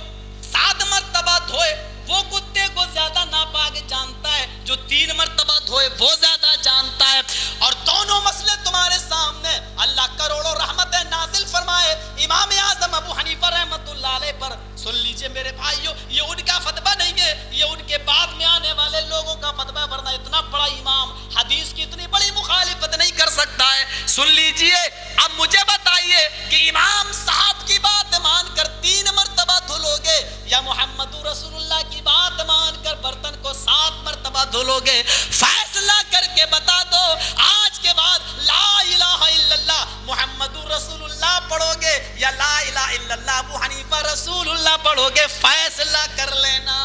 7 مرتبہ دھوئے وہ کتے کو زیادہ ناپاک جانتا ہے، جو 3 مرتبہ دھوئے وہ زیادہ جانتا ہے۔ اور دونوں مسئلے تمہارے سامنے، اللہ کروڑوں رحمتیں نازل فرمائے امام اعظم ابو حنیفہ رحمت اللہ علیہ پر۔ سن لیجئے میرے بھائیو، یہ ان کا فتویٰ نہیں ہے، یہ ان کے بعد میں آنے والے لوگوں کا فتویٰ، ورنہ اتنا بڑا امام حدیث کی اتنی بڑی مخالفت نہیں کر سکتا ہے۔ سن لیجئے، اب مجھے بتائیے کہ امام صاحب کی بات مان کر 3 مرتبہ دھلو گے یا محمد رسول اللہ کی بات مان کر برتن کو 7 مرتبہ دھلو گے؟ فیصلہ کر کے بتا دو، آج کے بعد لا الہ الا اللہ محمد رسول اللہ پڑھو گے یا لا الہ الا اللہ ابو حنیفہ رسول اللہ پڑھو گے؟ فیصلہ کر لینا،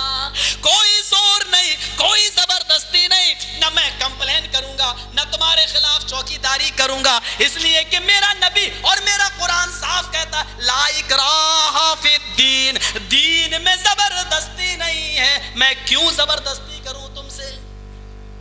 کوئی زور نہیں، کوئی زبردستی نہیں، نہ میں کمپلین کروں گا نہ تمہارے خلاف چوکی داری کروں گا، اس لیے کہ میرا نبی اور میرا قرآن صاف کہتا ہے لا اکراہ فی الدین، دین میں زبردستی نہیں ہے۔ میں کیوں زبردستی کروں؟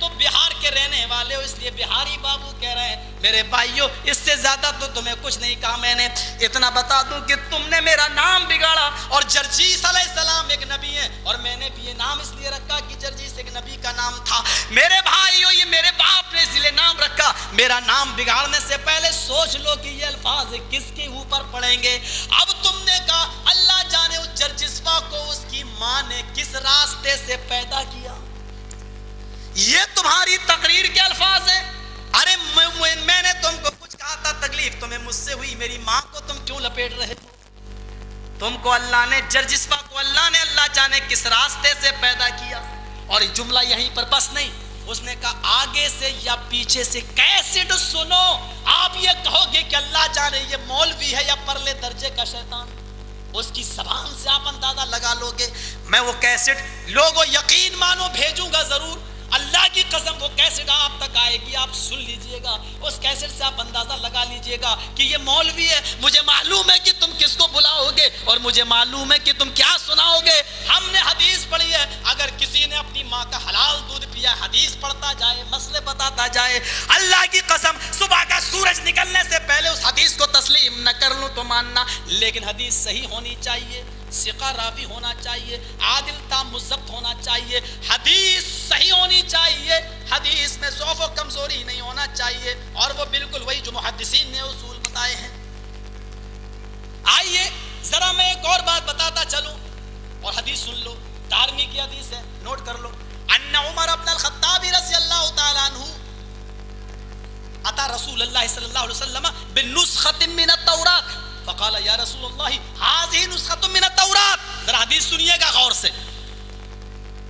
تو بہار کے رہنے والے ہو اس لیے بہاری بابو کہہ رہے ہیں. میرے بھائیوں اس سے زیادہ تو تمہیں کچھ نہیں کہا میں نے. اتنا بتا دوں کہ تم نے میرا نام بگاڑا. اور جرجیس علیہ السلام ایک نبی ہے اور میں نے بھی یہ نام اس لیے رکھا کہ جرجیس ایک نبی کا نام تھا. میرے بھائیوں یہ میرے باپ نے اس لیے نام رکھا. میرا نام بگاڑنے سے پہلے سوچ لو کہ یہ الفاظ کس کے اوپر پڑیں گے. اب تم نے کہا اللہ جانے اس جرجسپا کو اس کی ماں نے کس راستے سے پیدا کیا. یہ تمہاری تقریر کے الفاظ ہیں. ارے میں نے تم کو کچھ کہا تھا تکلیف تمہیں مجھ سے ہوئی, میری ماں کو تم کیوں لپیٹ رہے ہو. تم کو اللہ نے جرجسپا کو اللہ جانے کس راستے سے پیدا کیا. اور یہ جملہ یہیں پر بس نہیں, اس نے کہا آگے سے یا پیچھے سے کیسٹ سنو. آپ یہ کہو گے کہ اللہ جانے یہ مولوی ہے یا پرلے درجے کا شیطان. اس کی زبان سے آپ اندازہ لگا لو گے. میں وہ کیسٹ لوگوں یقین مانو بھیجوں گا ضرور. اللہ کی قسم وہ کیسٹ آپ تک آئے گی, آپ سن لیجئے گا. اس کیسٹ سے آپ اندازہ لگا لیجئے گا کہ یہ مولوی ہے. مجھے معلوم ہے کہ تم کس کو بلاؤ گے اور مجھے معلوم ہے کہ تم کیا سناؤ گے. ہم نے حدیث پڑھی ہے, اگر کسی نے اپنی ماں کا حلال دودھ پیا حدیث پڑھتا جائے مسئلے بتاتا جائے, اللہ کی قسم صبح کا سورج نکلنے سے پہلے اس حدیث کو تسلیم نہ کر لوں تو ماننا. لیکن حدیث صحیح ہونی چاہیے, ثقہ راوی ہونا چاہیے, عادل تام مضبط ہونا چاہیے, حدیث صحیح ہونی چاہیے, حدیث میں ضعف و کمزوری نہیں ہونا چاہیے, اور وہ بالکل وہی جو محدثین نے اصول بتائے ہیں. آئیے ذرا میں ایک اور بات بتاتا چلوں اور حدیث سن لو. دارمی کی حدیث ہے, نوٹ کر لو. ان عمر بن الخطاب رضی اللہ تعالی عنہ اتا رسول اللہ صلی اللہ علیہ وسلم بنسخۃ من التوراۃ فقال یا رسول اللہ هذه نسخۃ من التوراۃ. ذرا حدیث سنیے گا غور سے.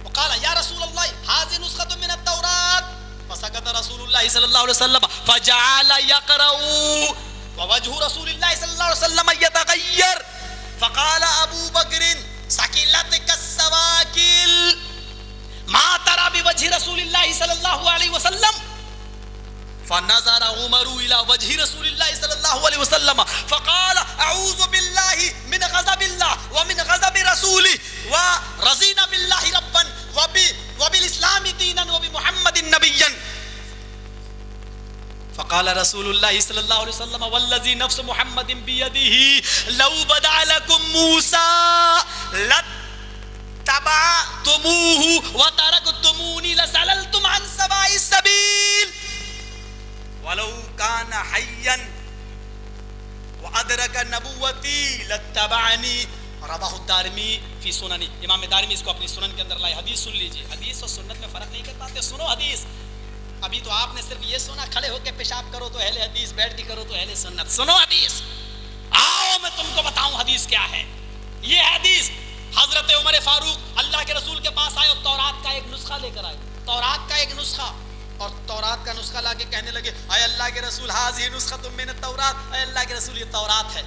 وقال یا رسول اللہ هذه نسخۃ من التوراۃ فسكت رسول اللہ صلی اللہ علیہ وسلم فجعل يقرأ ووجه رسول اللہ صلی اللہ علیہ وسلم يتغير فقال ابو بکر ثقلتك السواکل ما ترى بوجه رسول اللہ صلی اللہ علیہ وسلم. فنظر عمر الى وجه رسول الله صلى الله عليه وسلم فقال اعوذ بالله من غضب الله ومن غضب رسوله ورضينا بالله ربا وبالاسلام دينا وبمحمد نبيا. فقال رسول الله صلى الله عليه وسلم والذي نفس محمد بيده لو بدا لكم موسى لاتبعتموه وتركتموني لزللتم عن سواء السبيل ولو كان حيا وادرك نبوتي لاتبعني. رواه الدارمی فی سنن. امام دارمی اس کو اپنی سنن کے اندر لائے. حدیث سن لیجئے, حدیث اور سنت میں فرق نہیں کر پاتے. سنو حدیث. ابھی تو آپ نے صرف یہ سنا کھڑے ہو کے پیشاب کرو تو اہل حدیث, بیٹھ کے کرو تو اہل سنت. سنو حدیث. آؤ میں تم کو بتاؤں حدیث کیا ہے. یہ حدیث حضرت عمر فاروق اللہ کے رسول کے پاس آئے اور تورات کا ایک نسخہ لے کر آئے. تورات کا ایک نسخہ, اور تورات کا نسخہ لا کے کہنے لگے اے اللہ کے رسول هذه نسخۃ من التوراۃ, اے اللہ کے رسول یہ تورات ہے.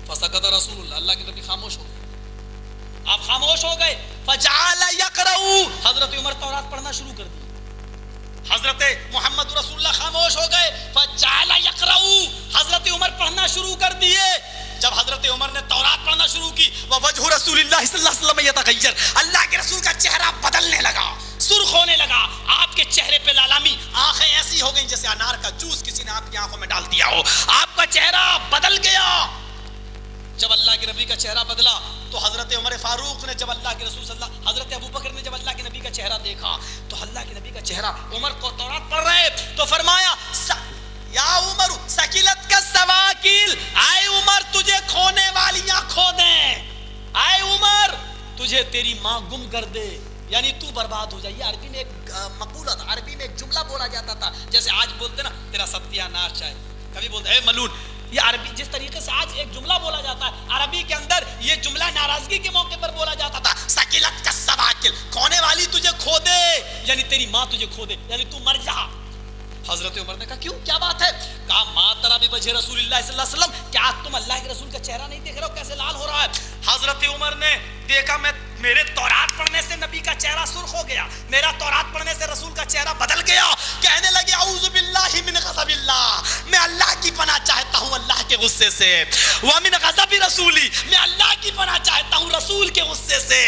فسکت رسول اللہ, اللہ کے نبی خاموش ہو گئے. آپ خاموش ہو گئے. فجعل يقرأ, حضرت عمر تورات پڑھنا شروع کر دی. حضرت محمد رسول اللہ خاموش ہو گئے. فجعل يقرأ, حضرت عمر پڑھنا شروع کر دیے. جب حضرت عمر نے تورات پڑھنا شروع کی وجہ رسول اللہ صلی اللہ علیہ وسلم يتغير, اللہ کے رسول کا چہرہ بدلنے لگا, سرخ ہونے لگا. آپ کے چہرے پہ لالامی, آنکھیں ایسی ہو گئیں جیسے انار کا جوس کسی نے آپ کی آنکھوں میں ڈال دیا ہو. آپ کا چہرہ بدل گیا. جب اللہ کے نبی کا چہرہ بدلا تو حضرت عمر فاروق نے, جب اللہ کے رسول صلی اللہ, حضرت ابو بکر نے جب اللہ کے نبی کا چہرہ دیکھا تو اللہ کے نبی کا چہرہ, عمر کو تورات پڑھ رہے تو فرمایا یا عمر ثقلت کا سواکل, اے عمر تجھے کھونے والیاں کھو دیں, اے عمر تجھے تیری ماں گم کر دے, یعنی تو برباد ہو جائے. یہ عربی میں ایک مقولہ تھا, عربی میں ایک جملہ بولا جاتا تھا جیسے آج بولتے نا تیرا ستیہ ناش ہے, کبھی بولتے اے ملون. یہ عربی جس طریقے سے آج ایک جملہ بولا جاتا ہے, عربی کے اندر یہ جملہ ناراضگی کے موقع پر بولا جاتا تھا. ثقلت کا سواکل, کھونے والی تجھے کھو دے, یعنی تیری ماں تجھے کھو دے, یعنی تو مر جا. حضرت عمر نے کہا کیوں, کیا بات ہے؟ کہا ما ترى بوجه رسول اللہ صلی اللہ علیہ وسلم, کیا تم اللہ کے رسول کا چہرہ نہیں دیکھ رہے ہو کیسے لال ہو رہا ہے؟ حضرت عمر نے دیکھا میں میرے تورات پڑھنے سے نبی کا چہرہ سرخ ہو گیا, میرا تورات پڑھنے سے رسول کا چہرہ بدل گیا. کہنے لگے اعوذ باللہ من غضب اللہ, میں اللہ کی پناہ چاہتا ہوں اللہ کے غصے سے. ومن غضب رسولی, میں اللہ کی پناہ چاہتا ہوں رسول کے غصے سے.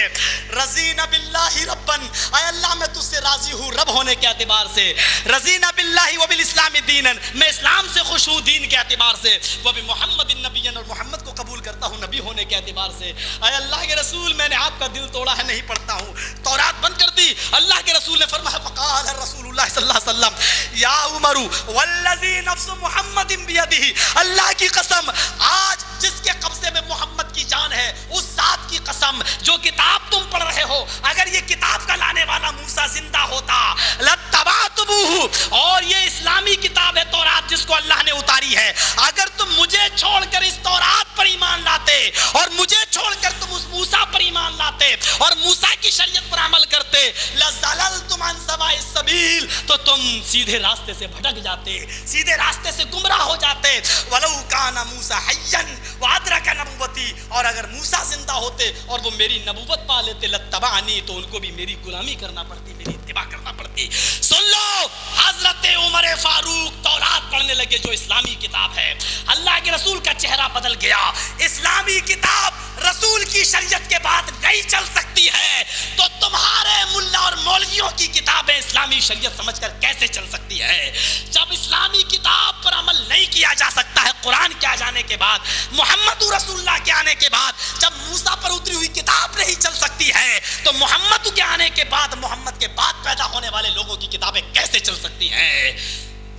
رضینا باللہ ربن، اے اللہ میں تجھ سے راضی ہوں رب ہونے کے اعتبار سے. رضینا باللہ وبالاسلام دینا، میں اسلام سے خوش ہوں دین کے اعتبار سے. وبمحمد النبی، اور محمد کو قبول کرتا ہوں نبی ہونے کے اعتبار سے. اے اللہ کے رسول میں نے آپ کا دل توڑا ہے نہیں پڑھتا ہوں. تورات بند کر دی. اللہ کے رسول نے فرمایا فقال رسول اللہ صلی اللہ علیہ وسلم یا عمر والذی نفس محمد بیدہ، اللہ کی قسم آج جس کے قبضے میں محمد کی جان ہے اس ذات کی قسم جو کتاب تم پڑھ رہے ہو، اگر یہ کتاب کا لانے والا موسیٰ زندہ ہوتا لتبعتموہ، اور یہ اسلامی کتاب ہے تورات جس کو اللہ نے اتاری ہے، اگر تم مجھے چھوڑ کر اس تورات پر ایمان لاتے اور مجھے چھوڑ کر تم اس موسیٰ پر ایمان لاتے اور موسیٰ کی شریعت پر عمل کرتے لزللتم عن سواء السبیل، تو تم سیدھے راستے سے بھٹک جاتے، سیدھے راستے سے گمراہ ہو جاتے. ولو کان موسیٰ حیا وادرک نبوتی، اور اگر موسیٰ زندہ ہوتے اور وہ میری نبوت پا لیتے لتبعنی، تو ان کو بھی میری غلامی کرنا پڑتی، میری اتباع کرنا پڑتی. سن لو، حضرت عمر فاروق تورات پڑھنے لگے جو اسلامی کتاب ہے. اللہ کے رسول کا چہرہ بدل گیا. اسلامی کتاب رسول کی شریعت کے بعد نہیں چل سکتی ہے تو تمہارے ملا اور مولویوں کی کتابیں اسلامی شریعت سمجھ کر کیسے چل سکتی ہے؟ جب اسلامی کتاب پر عمل نہیں کیا جا سکتا ہے قرآن کے آ جانے کے بعد، محمد رسول اللہ کے آنے کے بعد، جب موسیٰ پر اتری ہوئی کتاب نہیں چل سکتی ہے تو محمد کے آنے کے بعد، محمد کے بعد پیدا ہونے والے لوگوں کی کتابیں کیسے چل سکتی ہیں؟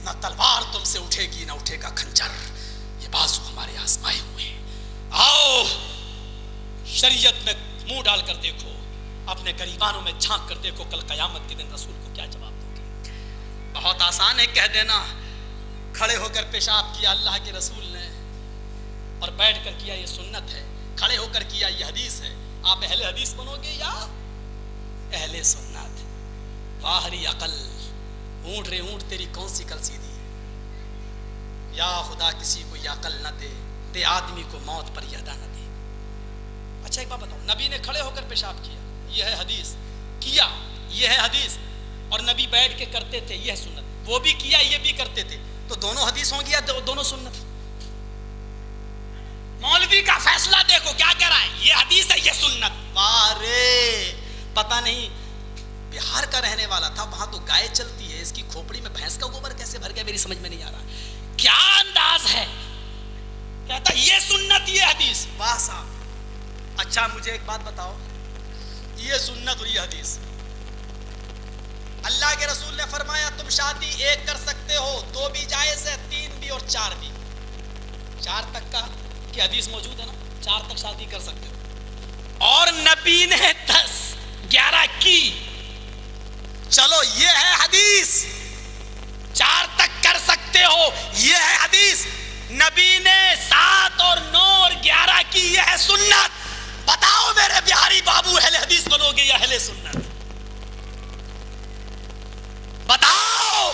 نہ تلوار تم سے اٹھے گی نہ اٹھے گا کھنجر، یہ بازو ہمارے آزمائے ہوئے ہیں. آؤ شریعت میں منہ ڈال کر دیکھو، اپنے گریبانوں میں جھانک کر دیکھو، کل قیامت کے دن رسول کو کیا جواب دو گے. بہت آسان ہے کہہ دینا، کھڑے ہو کر پیشاب کیا اللہ کے رسول نے اور بیٹھ کر کیا یہ سنت ہے، کھڑے ہو کر کیا یہ حدیث ہے. آپ اہل حدیث بنو گے یا اہل سنت؟ باہری عقل، اونٹ رے اونٹ تیری کون سی کل سیدھی؟ یا خدا کسی کو یہ عقل نہ دے، دے آدمی کو موت پر یادا نہ دے. اچھا ایک بات بتاؤ، نبی نے کھڑے ہو کر پیشاب کیا، یہ ہے حدیث، کیا یہ ہے حدیث، اور نبی بیٹھ کے کرتے تھے یہ ہے سنت، وہ بھی کیا یہ بھی کرتے تھے، تو دونوں حدیث ہوں گی یا دونوں سنت؟ مولوی کا فیصلہ دیکھو کیا کہہ رہا ہے، یہ حدیث ہے یہ سنت. وارے پتہ نہیں بہار کا رہنے والا تھا، وہاں تو گائے چلتی ہے، اس کی کھوپڑی میں بھینس کا گوبر کیسے بھر گیا میری سمجھ میں نہیں آ رہا. کیا انداز ہے، کہتا یہ سنت یہ حدیث. واہ صاحب. اچھا مجھے ایک بات بتاؤ، یہ سنت اور یہ حدیث، اللہ کے رسول نے فرمایا تم شادی ایک کر سکتے ہو، دو بھی جائز ہے، تین بھی اور چار بھی. چار تک کا کہ حدیث موجود ہے نا، چار تک شادی کر سکتے ہو، اور نبی نے 10 11 کی. چلو یہ ہے حدیث، 4 تک کر سکتے ہو یہ ہے حدیث. نبی نے 7 اور 9 اور 11 کی، یہ ہے سنت. بتاؤ میرے بہاری بابو اہل حدیث بنو گے یا اہل سنت؟ بتاؤ.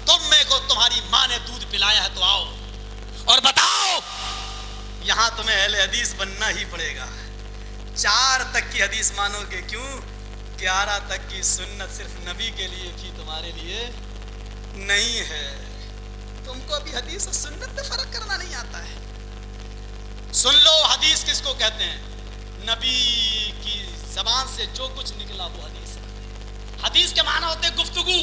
تم میں کو تمہاری ماں نے دودھ پلایا ہے تو آؤ اور بتاؤ. یہاں تمہیں اہل حدیث بننا ہی پڑے گا. 4 تک کی حدیث مانو گے کیوں؟ 11 تک کی سنت صرف نبی کے لیے تھی، تمہارے لیے نہیں ہے. تم کو ابھی حدیث اور سنت میں فرق کرنا نہیں آتا ہے. سن لو، حدیث کس کو کہتے ہیں؟ نبی کی زبان سے جو کچھ نکلا وہ حدیث ہے. حدیث کے معنی ہوتے ہیں گفتگو،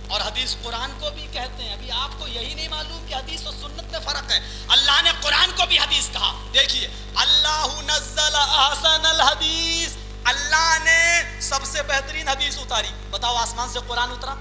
اور حدیث قرآن کو بھی کہتے ہیں. ابھی آپ کو یہی نہیں معلوم کہ حدیث اور سنت میں فرق ہے. اللہ نے قرآن کو بھی حدیث کہا. دیکھیے، اللہ نزل احسن الحدیث، اللہ نے سب سے بہترین حدیث اتاری. بتاؤ آسمان سے قرآن اترا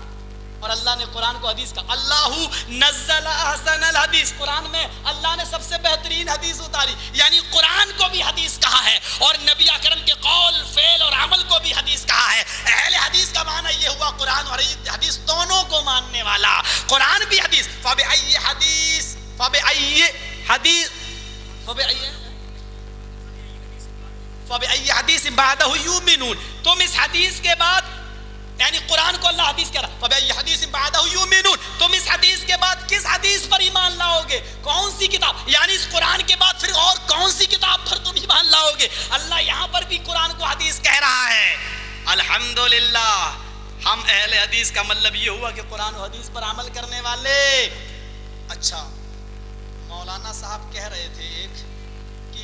اور اللہ نے قرآن کو حدیث کہا. اللہ نزل احسن الحدیث، قرآن میں اللہ نے سب سے بہترین حدیث اتاری، یعنی قرآن کو بھی حدیث کہا ہے اور نبی اکرم کے قول فعل اور عمل کو بھی حدیث کہا ہے. اہل حدیث کا معنی یہ ہوا قرآن اور حدیث دونوں کو ماننے والا. قرآن بھی حدیث. فبأي حدیث فبأي حدیث فبأي حدیث بعدہ یؤمنون. تم اس حدیث کے بعد، یعنی قرآن کو اللہ حدیث کہہ رہا، فبأي حدیث بعدہ یؤمنون. تم اس حدیث کے بعد کس حدیث پر ایمان لاؤ گے؟ کون سی کتاب؟ یعنی اس قرآن کے بعد پھر اور کون سی کتاب پر تم ایمان لاؤ گے؟ اللہ یہاں پر بھی قرآن کو حدیث کہہ رہا ہے. الحمدللہ، ہم اہل حدیث کا مطلب یہ ہوا کہ قرآن و حدیث پر عمل کرنے والے. اچھا، مولانا صاحب کہہ رہے تھے ایک کہ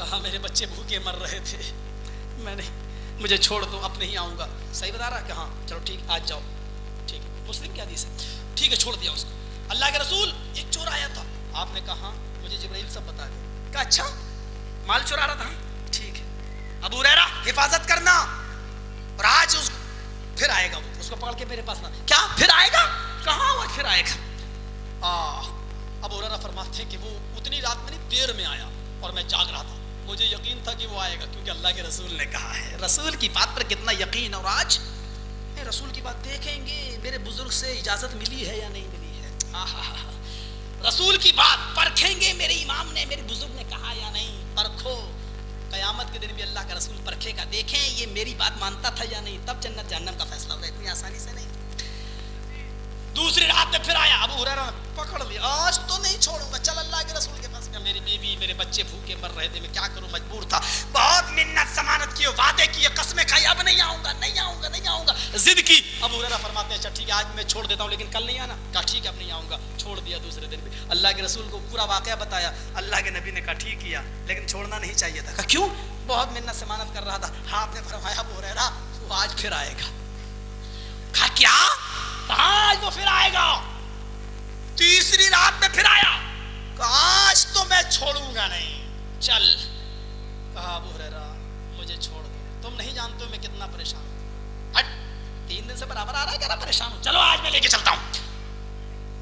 کہا میرے بچے بھوکے مر رہے تھے, میں نے, مجھے چھوڑ دو, اب نہیں آؤں گا. صحیح بتا رہا کہ ہاں چلو ٹھیک آج جاؤ, ٹھیک ہے, مسلم کی حدیث ہے, ٹھیک ہے چھوڑ دیا اس کو. اللہ کے رسول ایک چور آیا تھا, آپ نے کہا مجھے جبرائیل سب بتا دیا. کہا اچھا مال چورا رہا تھا, ٹھیک ہے, ابو ہریرہ حفاظت کرنا, اور آج اس پھر آئے گا, اس کو پکڑ کے میرے پاس نہ. کیا پھر آئے گا؟ کہاں وہ پھر آئے گا؟ ابو ہریرہ فرماتے ہیں کہ وہ اتنی رات میں نہیں دیر میں آیا اور میں جاگ رہا تھا, مجھے یقین تھا کہ وہ آئے گا کیونکہ اللہ کے رسول نے کہا ہے. رسول کی بات پر کتنا یقین. اور آج رسول کی بات دیکھیں گے میرے بزرگ سے اجازت ملی ہے یا نہیں ملی ہے. رسول کی بات پرکھیں گے میرے امام نے, میرے بزرگ نے کہا یا نہیں. پرکھو, قیامت کے دن بھی اللہ کا رسول پرکھے گا, دیکھیں یہ میری بات مانتا تھا یا نہیں, تب جنت جہنم کا فیصلہ ہوگا, اتنی آسانی سے نہیں. دوسری رات میں پھر آیا, ابو ہریرہ نے پکڑ لیا, آج تو نہیں چھوڑوں گا, چل اللہ کے رسول کے پاس. میری بیوی میرے بچے بھوکے مر رہے تھے, میں کیا کروں, مجبور تھا, بہت منت ضمانت کی, وعدے کیے, قسمیں کھائی, اب نہیں آؤں گا, نہیں آؤں گا, نہیں آؤں گا, ضد کی. ابو ہریرہ فرماتے ہیں اچھا ٹھیک ہے آج میں چھوڑ دیتا ہوں لیکن کل نہیں آنا. کہا ٹھیک ہے اب نہیں آؤں گا, چھوڑ دیا. دوسرے دن بھی اللہ کے رسول کو پورا واقعہ بتایا. اللہ کے نبی نے کہا ٹھیک کیا لیکن چھوڑنا نہیں چاہیے تھا. کہا کیوں؟ بہت منت ضمانت کر رہا تھا. ہاں آپ نے فرمایا ابو ہریرہ وہ آج پھر آئے گا. کہا کیا؟ کہا آج وہ پھر آئے گا. تیسری رات میں پھر آیا, آج تو میں چھوڑوں گا نہیں, چل. کہا ابو ہریرہ مجھے چھوڑ دو, تم نہیں جانتے میں کتنا پریشان ہوں. ہٹ, 3 دن سے برابر آ رہا ہے, کہہ رہا پریشان ہوں, چلو آج میں لے کے چلتا ہوں.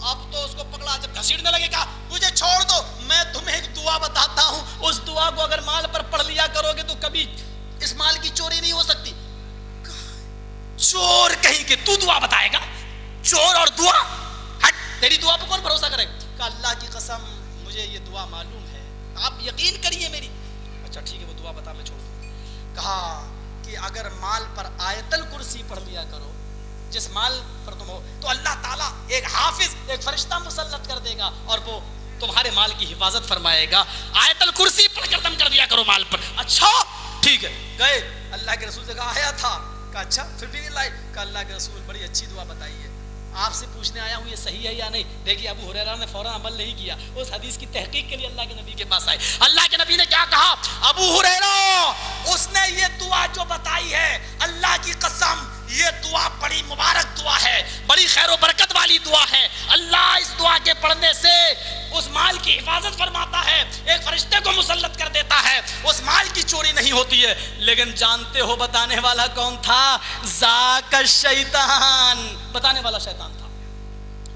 اب تو اس کو پکڑا, جب گھسیٹنے لگے کہا مجھے چھوڑ دو, میں تمہیں ایک دعا بتاتا ہوں, اس دعا کو اگر مال پر پڑھ لیا کرو گے تو کبھی اس مال کی چوری نہیں ہو سکتی. چور کہیں کہ تو دعا بتائے گا, چور اور دعا, ہٹ, تیری دعا پر کون بھروسہ کرے. کہا اللہ کی قسم مجھے یہ دعا معلوم ہے, آپ یقین کریے میری. اچھا ٹھیک ہے وہ دعا بتا, میں چھوڑ دوں. کہا کہ اگر مال پر آیت الکرسی پڑھ لیا کرو, جس مال پر تم ہو, تو اللہ تعالیٰ ایک حافظ, ایک فرشتہ مسلط کر دے گا اور وہ تمہارے مال کی حفاظت فرمائے گا. آیت الکرسی پڑھ کر دم کر دیا کرو مال پر. اچھا ٹھیک ہے, گئے اللہ کے رسول سے کہا آیا تھا. کہا اچھا پھر بھی نہیں لائے. کہا اللہ کے رسول بڑی اچھی دعا بتائی ہے, آپ سے پوچھنے آیا ہوں یہ صحیح ہے یا نہیں. دیکھیے ابو ہریرہ نے فوراً عمل نہیں کیا, اس حدیث کی تحقیق کے لیے اللہ کے نبی کے پاس آئے. اللہ کے نبی نے کیا کہا, ابو ہریرہ اس نے یہ دعا جو بتائی ہے اللہ کی قسم یہ دعا بڑی مبارک دعا ہے, بڑی خیر و برکت والی دعا ہے. اللہ اس دعا کے پڑھنے سے اس مال کی حفاظت فرماتا ہے, ایک فرشتے کو مسلط کر دیتا ہے, اس مال کی چوری نہیں ہوتی ہے. لیکن جانتے ہو بتانے والا کون تھا؟ ذاک الشیطان, بتانے والا شیطان تھا,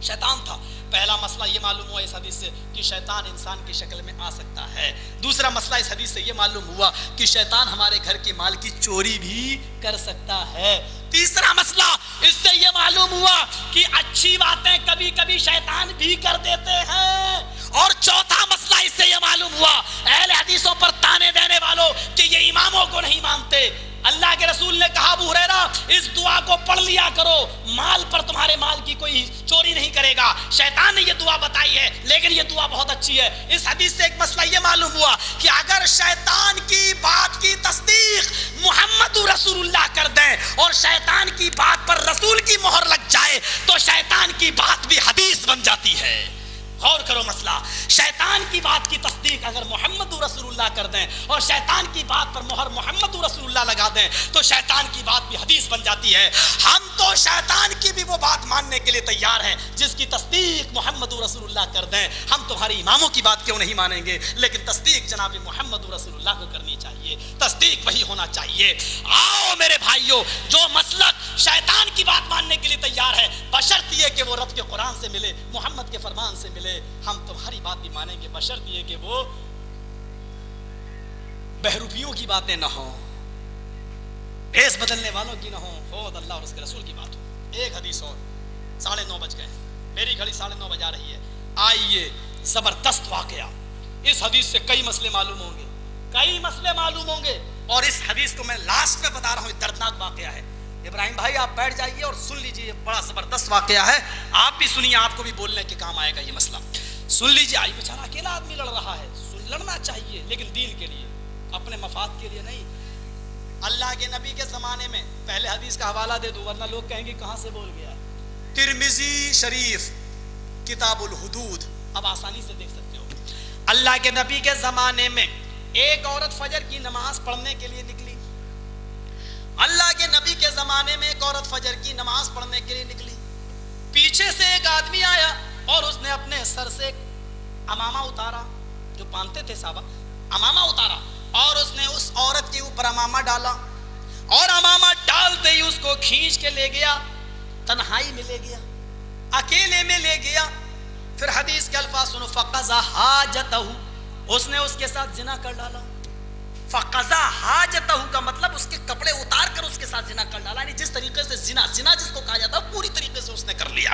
شیطان تھا. پہلا مسئلہ یہ معلوم ہوا اس حدیث سے کہ شیطان انسان کی شکل میں آ سکتا ہے. دوسرا مسئلہ اس حدیث سے یہ معلوم ہوا کہ شیطان ہمارے گھر کے مال کی چوری بھی کر سکتا ہے. تیسرا مسئلہ اس سے یہ معلوم ہوا کہ اچھی باتیں کبھی کبھی شیطان بھی کر دیتے ہیں. اور چوتھا مسئلہ اس سے یہ معلوم ہوا اہل حدیثوں پر تانے دینے والوں کہ یہ اماموں کو نہیں مانتے. اللہ کے رسول نے کہا ابو ہریرہ اس دعا کو پڑھ لیا کرو, مال پر تمہارے مال کی کوئی چوری نہیں کرے گا. شیطان نے یہ دعا بتائی ہے لیکن یہ دعا بہت اچھی ہے. اس حدیث سے ایک مسئلہ یہ معلوم ہوا کہ اگر شیطان کی بات کی تصدیق محمد رسول اللہ کر دیں اور شیطان کی بات پر رسول کی مہر لگ جائے تو شیطان کی بات بھی حدیث بن جاتی ہے. غور کرو مسئلہ, شیطان کی بات کی تصدیق اگر محمد رسول اللہ کر دیں اور شیطان کی بات پر مہر محمد رسول اللہ لگا دیں تو شیطان کی بات بھی حدیث بن جاتی ہے. ہم تو شیطان کی بھی وہ بات ماننے کے لیے تیار ہیں جس کی تصدیق محمد رسول اللہ کر دیں. ہم تمہاری اماموں کی بات کیوں نہیں مانیں گے, لیکن تصدیق جناب محمد رسول اللہ کو کرنی چاہیے, تصدیق وہی ہونا چاہیے. آؤ میرے بھائیوں, جو مسلک شیطان کی بات ماننے کے لیے تیار ہے بشرط یہ کہ وہ رب کے قرآن سے ملے, محمد کے فرمان سے ملے, ہم تمہاری بات بھی مانیں گے بشرط یہ کہ وہ بہروپیوں کی باتیں نہ ہوں, بھیس بدلنے والوں کی نہ ہوں, خود اللہ اور اس کے رسول کی بات ہو. ایک حدیث اور, 9:30 بج گئے, میری گھڑی 9:30 بجا رہی ہے. آئیے زبردست واقعہ, اس حدیث سے کئی مسئلے معلوم ہوں گے, کئی مسئلے معلوم ہوں گے. اور اس حدیث کو میں لاسٹ میں بتا رہا ہوں, دردناک واقعہ ہے. ابراہیم بھائی آپ بیٹھ جائیے اور سن لیجیے, بڑا زبردست واقعہ ہے, آپ بھی سنیے, آپ کو بھی بولنے کے کام آئے گا یہ مسئلہ. سن لیجیے. آئی بیچارہ اکیلا آدمی لڑ رہا ہے, لڑنا چاہیے لیکن دین کے لیے, اپنے مفاد کے لیے نہیں. اللہ کے نبی کے زمانے میں, پہلے حدیث کا حوالہ دے دوں ورنہ لوگ کہیں گے کہاں سے بول گیا. ترمذی شریف کتاب الحدود, اب آسانی سے دیکھ سکتے ہو. اللہ کے نبی کے زمانے میں ایک عورت فجر کی نماز پڑھنے کے لیے نکلی. اللہ کے نبی کے زمانے میں ایک عورت فجر کی نماز پڑھنے کے لیے نکلی. پیچھے سے ایک آدمی آیا اور اس نے اپنے سر سے امامہ اتارا, جو باندھتے تھے صحابہ, امامہ اتارا اور اس نے اس عورت کے اوپر امامہ ڈالا, اور امامہ ڈالتے ہی اس کو کھینچ کے لے گیا, تنہائی میں لے گیا, اکیلے میں لے گیا. پھر حدیث کے الفاظ سنو, فقضا حاجتہ, اس نے اس کے ساتھ زنا کر ڈالا. فقضا حاجتہ کا مطلب اس کے کپڑے اتار کر اس کے ساتھ زنا کر ڈالا, یعنی جس طریقے سے زنا جس کو کہا جاتا ہے پوری طریقے سے اس نے کر لیا.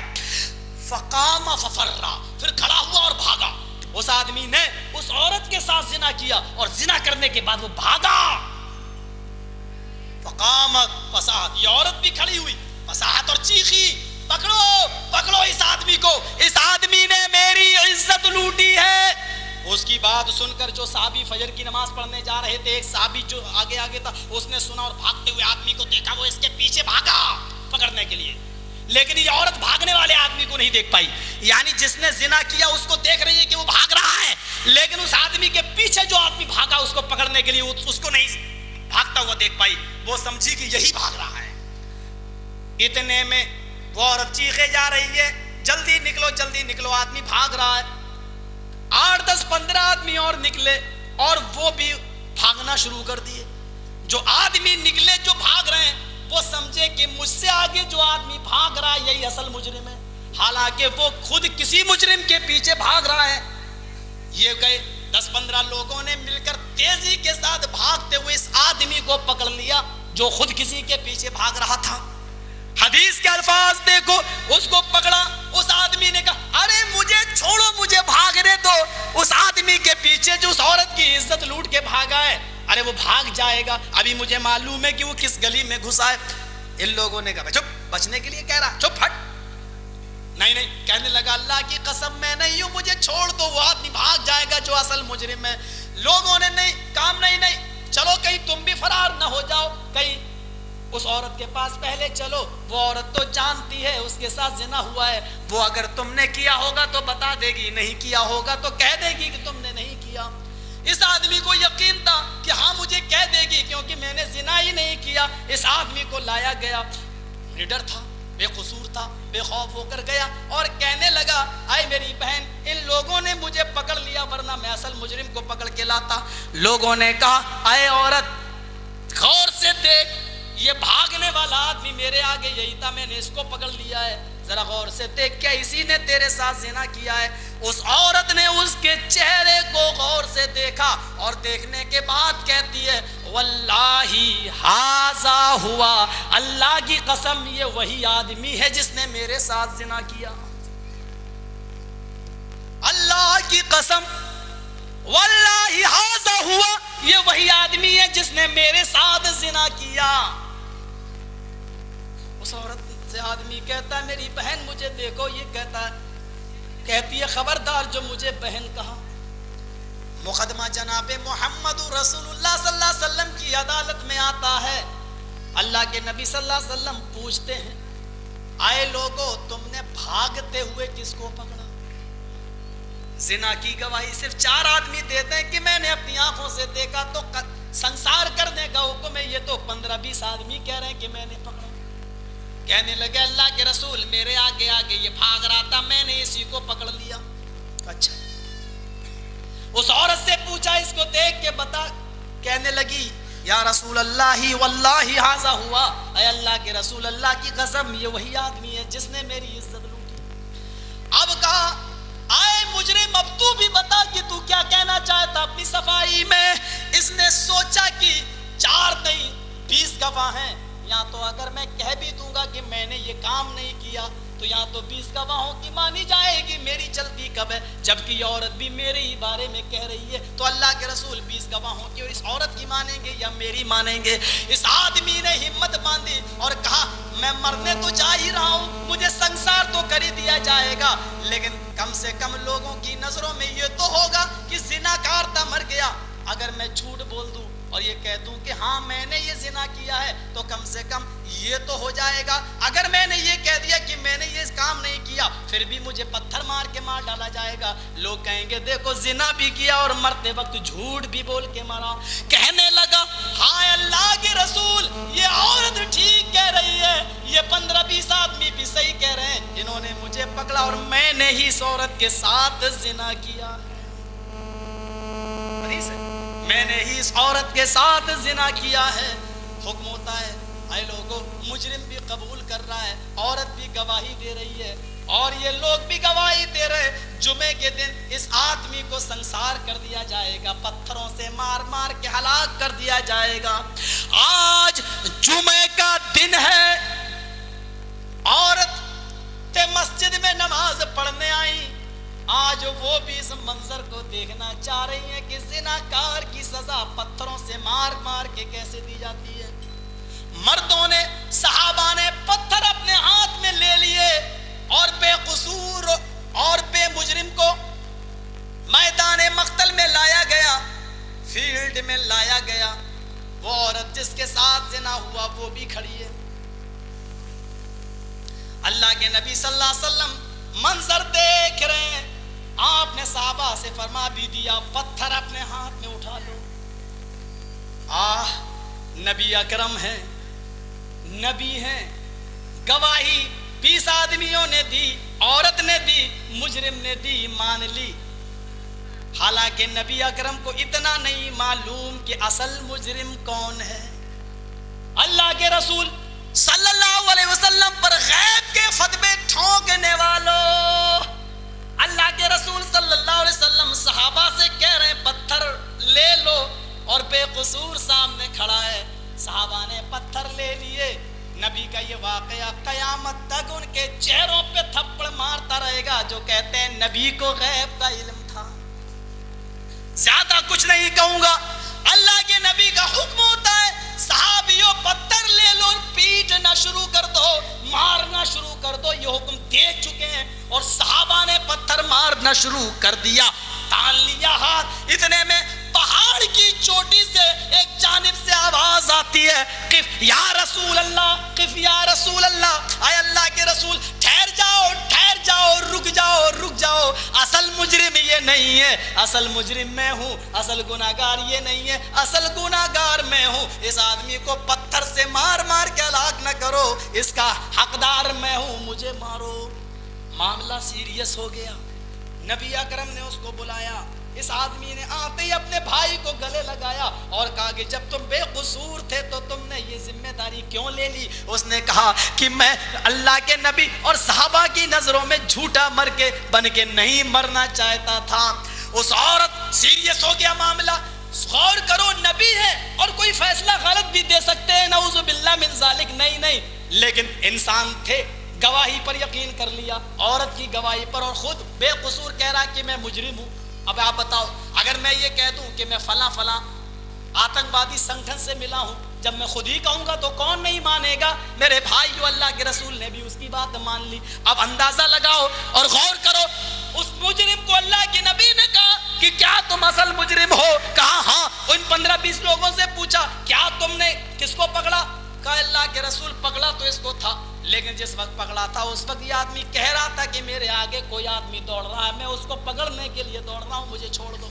فقام ففرا, پھر کھڑا ہوا اور بھاگا. اس آدمی نے اس عورت کے ساتھ زنا کیا اور زنا کرنے کے بعد وہ بھاگا. فقامت فصاحت, یہ عورت بھی کھڑی ہوئی, فصاحت اور چیخی, پکڑو پکڑو اس آدمی کو, اس آدمی نے میری عزت لوٹی ہے. اس کی بات سن کر جو صحابی فجر کی نماز پڑھنے جا رہے تھے, ایک صحابی جو آگے تھا, اس نے سنا اور بھاگتے ہوئے آدمی کو دیکھا, وہ اس کے پیچھے بھاگا پکڑنے کے لیے. لیکن یہ عورت بھاگنے والے آدمی کو نہیں دیکھ پائی, یعنی جس نے زنا کیا اس کو دیکھ رہی ہے کہ وہ بھاگ رہا ہے, لیکن اس آدمی کے پیچھے جو آدمی بھاگا اس کو پکڑنے کے لیے اس کو نہیں بھاگتا ہوا دیکھ پائی. وہ سمجھی کہ یہی بھاگ رہا ہے. اتنے میں وہ عورت چیخے جا رہی ہے, جلدی نکلو جلدی نکلو, آدمی بھاگ رہا ہے. 8 10 15 آدمی اور نکلے اور وہ بھی بھاگنا شروع کر دیے. جو آدمی نکلے جو بھاگ رہے ہیں وہ سمجھے کہ مجھ سے آگے جو آدمی بھاگ رہا ہے یہی اصل مجرم ہے, حالانکہ وہ خود کسی مجرم کے پیچھے بھاگ رہا ہے. یہ گئے 10 15 لوگوں نے مل کر تیزی کے ساتھ بھاگتے ہوئے اس آدمی کو پکڑ لیا جو خود کسی کے پیچھے بھاگ رہا تھا. حدیث کے الفاظ دیکھو, اس کو پکڑا, اس آدمی نے کہا ارے مجھے چھوڑو, مجھے بھاگنے دو. اس آدمی کے پیچھے جو اس عورت کی عزت لوٹ کے بھاگا ہے, ارے وہ بھاگ جائے گا, ابھی مجھے معلوم ہے کہ وہ کس گلی میں گھسا ہے. ان لوگوں نے کہا چپ, بچنے کے لیے کہہ رہا, چپ ہٹ. نہیں, کہنے لگا اللہ کی قسم میں نہیں ہوں, مجھے چھوڑ دو, وہ آدمی بھاگ جائے گا جو اصل مجرم ہے. لوگوں نے نہیں, کام نہیں, چلو کہیں تم بھی فرار نہ ہو جاؤ, کہیں اس عورت کے پاس پہلے چلو, وہ عورت تو جانتی ہے اس کے ساتھ زنا ہوا ہے, وہ اگر تم نے کیا ہوگا تو بتا دے گی, نہیں کیا ہوگا تو کہہ دے گی کہ تم نے نہیں کیا. اس آدمی کو یقین تھا کہ ہاں مجھے کہہ دے گی کیونکہ میں نے زنا ہی نہیں کیا. اس آدمی کو لایا گیا, نڈر تھا, بے قصور تھا, بے خوف ہو کر گیا اور کہنے لگا آئے میری بہن, ان لوگوں نے مجھے پکڑ لیا ورنہ میں اصل مجرم کو پکڑ کے لاتا. لوگوں نے کہا آئے عورت غور سے دیکھ, یہ بھاگنے والا آدمی میرے آگے یہی تھا, میں نے اس کو پکڑ لیا ہے, ذرا غور سے دیکھ, کیا اسی نے تیرے ساتھ زنا کیا ہے. اس عورت نے اس کے چہرے کو غور سے دیکھا اور دیکھنے کے بعد کہتی ہے واللہ ھذا ہوا, اللہ کی قسم یہ وہی آدمی ہے جس نے میرے ساتھ زنا کیا. اللہ کی قسم, واللہ ھذا ہوا, یہ وہی آدمی ہے جس نے میرے ساتھ زنا کیا. اس عورت سے آدمی کہتا ہے میری بہن مجھے دیکھو, یہ کہتی ہے خبردار جو مجھے بہن کہا. مقدمہ جناب محمد رسول اللہ صلی اللہ علیہ وسلم کی عدالت میں آتا ہے. اللہ کے نبی صلی اللہ علیہ وسلم پوچھتے ہیں آئے لوگو تم نے بھاگتے ہوئے کس کو پکڑا. زنا کی گواہی صرف 4 آدمی دیتے ہیں کہ میں نے اپنی آنکھوں سے دیکھا, تو سنسار کرنے کا حکم ہے, یہ تو 15-20 آدمی کہہ رہے ہیں کہ میں نے پکڑا. کہنے لگے اللہ کے رسول میرے آگے یہ بھاگ رہا تھا, میں نے اسی کو پکڑ لیا. اچھا, اس عورت سے پوچھا اس کو دیکھ کے بتا. کہنے لگی یا رسول اللہ واللہ ھذا ہوا, اے اللہ کے رسول اللہ کی قسم یہ وہی آدمی ہے جس نے میری عزت لوٹی. اب کہا آئے مجرم, اب تو بھی بتا کہ تو کیا کہنا چاہتا اپنی صفائی میں. اس نے سوچا کہ 4 نہیں 20 گواہ ہیں, یا تو اگر میں کہہ بھی دوں گا کہ میں نے یہ کام نہیں کیا تو یا تو 20 گواہوں کی مانی جائے گی, میری چلتی کب ہے, جبکہ یہ عورت بھی میرے ہی بارے میں کہہ رہی ہے. تو اللہ کے رسول 20 گواہوں کی اور اس عورت کی مانیں گے یا میری مانیں گے. اس آدمی نے ہمت باندھی اور کہا میں مرنے تو جا ہی رہا ہوں, مجھے سنسار تو کر ہی دیا جائے گا, لیکن کم سے کم لوگوں کی نظروں میں یہ تو ہوگا کہ زنا کار تھا مر گیا. اگر میں جھوٹ بول دوں اور یہ کہہ دوں کہ ہاں میں نے یہ زنا کیا ہے تو کم سے کم یہ تو ہو جائے گا. اگر میں نے یہ کہہ دیا کہ میں نے یہ کام نہیں کیا پھر بھی مجھے پتھر مار کے مار ڈالا جائے گا. لوگ کہیں گے دیکھو زنا بھی کیا اور مرتے وقت جھوٹ بھی بول کے مرا. کہنے لگا ہاں اللہ کے رسول یہ عورت ٹھیک کہہ رہی ہے, یہ 15-20 آدمی بھی صحیح کہہ رہے ہیں, انہوں نے مجھے پکڑا اور میں نے ہی اس عورت کے ساتھ زنا کیا ہے. میں نے ہی اس عورت کے ساتھ زنا کیا ہے. حکم ہوتا ہے اے لوگوں, مجرم بھی قبول کر رہا ہے, عورت بھی گواہی دے رہی ہے اور یہ لوگ بھی گواہی دے رہے. جمعے کے دن اس آدمی کو سنسار کر دیا جائے گا, پتھروں سے مار مار کے ہلاک کر دیا جائے گا. آج جمعے کا دن ہے, عورت مسجد میں نماز پڑھنے آئی, آج وہ بھی اس منظر کو دیکھنا چاہ رہی ہیں کہ زناکار کی سزا پتھروں سے مار مار کے کیسے دی جاتی ہے. مردوں نے, صحابہ نے پتھر اپنے ہاتھ میں لے لیے اور بے قصور اور بے مجرم کو میدان مقتل میں لایا گیا, فیلڈ میں لایا گیا. وہ عورت جس کے ساتھ زنا ہوا وہ بھی کھڑی ہے. اللہ کے نبی صلی اللہ علیہ وسلم منظر دیکھ رہے ہیں. آپ نے صحابہ سے فرما بھی دیا پتھر اپنے ہاتھ میں اٹھا لو. نبی اکرم ہیں, نبی ہیں, گواہی 20 آدمیوں نے دی, عورت نے دی, مجرم نے دی, مان لی. حالانکہ نبی اکرم کو اتنا نہیں معلوم کہ اصل مجرم کون ہے. اللہ کے رسول صلی اللہ علیہ وسلم پر غیب کے فتوے ٹھونکنے والوں, اللہ کے رسول صلی اللہ علیہ وسلم صحابہ سے کہہ رہے ہیں پتھر لے لو, اور بے قصور سامنے کھڑا ہے. صحابہ نے پتھر لے لیے. نبی کا یہ واقعہ قیامت تک ان کے چہروں پہ تھپڑ مارتا رہے گا جو کہتے ہیں نبی کو غیب کا علم تھا. زیادہ کچھ نہیں کہوں گا. اللہ کے نبی کا حکم ہوتا ہے صحابیوں پتھر لے لو اور پیٹنا شروع کر دو, مارنا شروع کر دو. یہ حکم دے چکے ہیں اور صحابہ نے پتھر مارنا شروع کر دیا. تان لیا ہاتھ, اتنے میں پہاڑ کی چوٹی سے ایک جانب سے آواز آتی ہے قف یا رسول اللہ, قف یا رسول اللہ, اے اللہ کے رسول ٹھہر جاؤ, ٹھہر جاؤ, رک جاؤ, رک جاؤ. اصل مجرم یہ نہیں ہے, اصل مجرم میں ہوں, اصل گناہگار یہ نہیں ہے, اصل گناہگار میں ہوں. اس آدمی کو پتھر سے مار مار کے ہلاک نہ کرو, اس کا حقدار میں ہوں, مجھے مارو. معاملہ سیریس ہو گیا. نبی اکرم نے اس کو بلایا. اس آدمی نے آتے ہی اپنے بھائی کو گلے لگایا اور کہا کہ جب تم بے قصور تھے تو تم نے یہ ذمہ داری کیوں لے لی؟ اس نے کہا کہ میں اللہ کے نبی اور صحابہ کی نظروں میں جھوٹا مر کے بن کے نہیں مرنا چاہتا تھا. اس عورت سیریس ہو گیا معاملہ. غور کرو, نبی ہے اور کوئی فیصلہ غلط بھی دے سکتے ہیں, نعوذ باللہ من ذالک. نہیں, لیکن انسان تھے, گواہی پر یقین کر لیا, عورت کی گواہی پر, اور خود بے قصور کہہ رہا کہ میں مجرم ہوں. اب آپ بتاؤ, اگر میں یہ کہہ دوں کہ میں فلاں آتنکوادی سنگٹھن سے ملا ہوں, جب میں خود ہی کہوں گا تو کون نہیں مانے گا؟ میرے بھائی جو اللہ کے رسول نے بھی اس کی بات مان لی. اب اندازہ لگاؤ اور غور کرو, اس مجرم کو اللہ کے نبی نے کہا کہ کیا تم اصل مجرم ہو؟ کہا ہاں. ان 15-20 لوگوں سے پوچھا کیا تم نے کس کو پکڑا؟ کہا اللہ کے رسول پکڑا تو اس کو تھا, لیکن جس وقت پکڑا تھا اس وقت یہ آدمی کہہ رہا تھا کہ میرے آگے کوئی آدمی دوڑ رہا ہے, میں اس کو پکڑنے کے لیے دوڑ رہا ہوں, مجھے چھوڑ دو.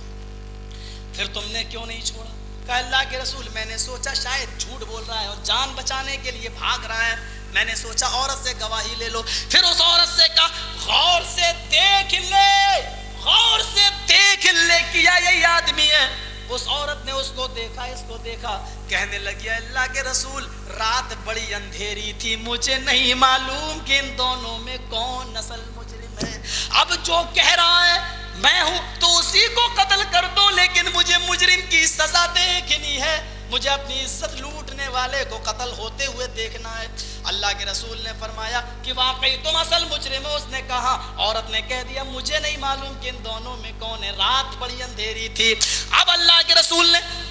پھر تم نے کیوں نہیں چھوڑا؟ کہا اللہ کے رسول میں نے سوچا شاید جھوٹ بول رہا ہے اور جان بچانے کے لیے بھاگ رہا ہے, میں نے سوچا عورت سے گواہی لے لو. پھر اس عورت سے کہا غور سے دیکھ لے, غور سے دیکھ لے کیا یہی آدمی ہے. اس عورت نے اس کو دیکھا, اس کو دیکھا, کہنے لگی اللہ کے رسول رات بڑی اندھیری تھی, مجھے نہیں معلوم کہ ان دونوں میں کون اصل مجرم ہے. اب جو کہہ رہا ہے میں ہوں تو اسی کو قتل کر دو, لیکن مجھے مجرم کی سزا دیکھنی ہے, مجھے اپنی عزت لوٹنے والے کو قتل ہوتے ہوئے دیکھنا ہے. اللہ کے رسول نے فرمایا کہ واقعی تم اصل مجرم ہو. اس نے کہا, عورت نے کہہ دیا مجھے نہیں معلوم کہ ان دونوں میں کون ہے, رات بڑی اندھیری تھی. اب اللہ کے رسول نے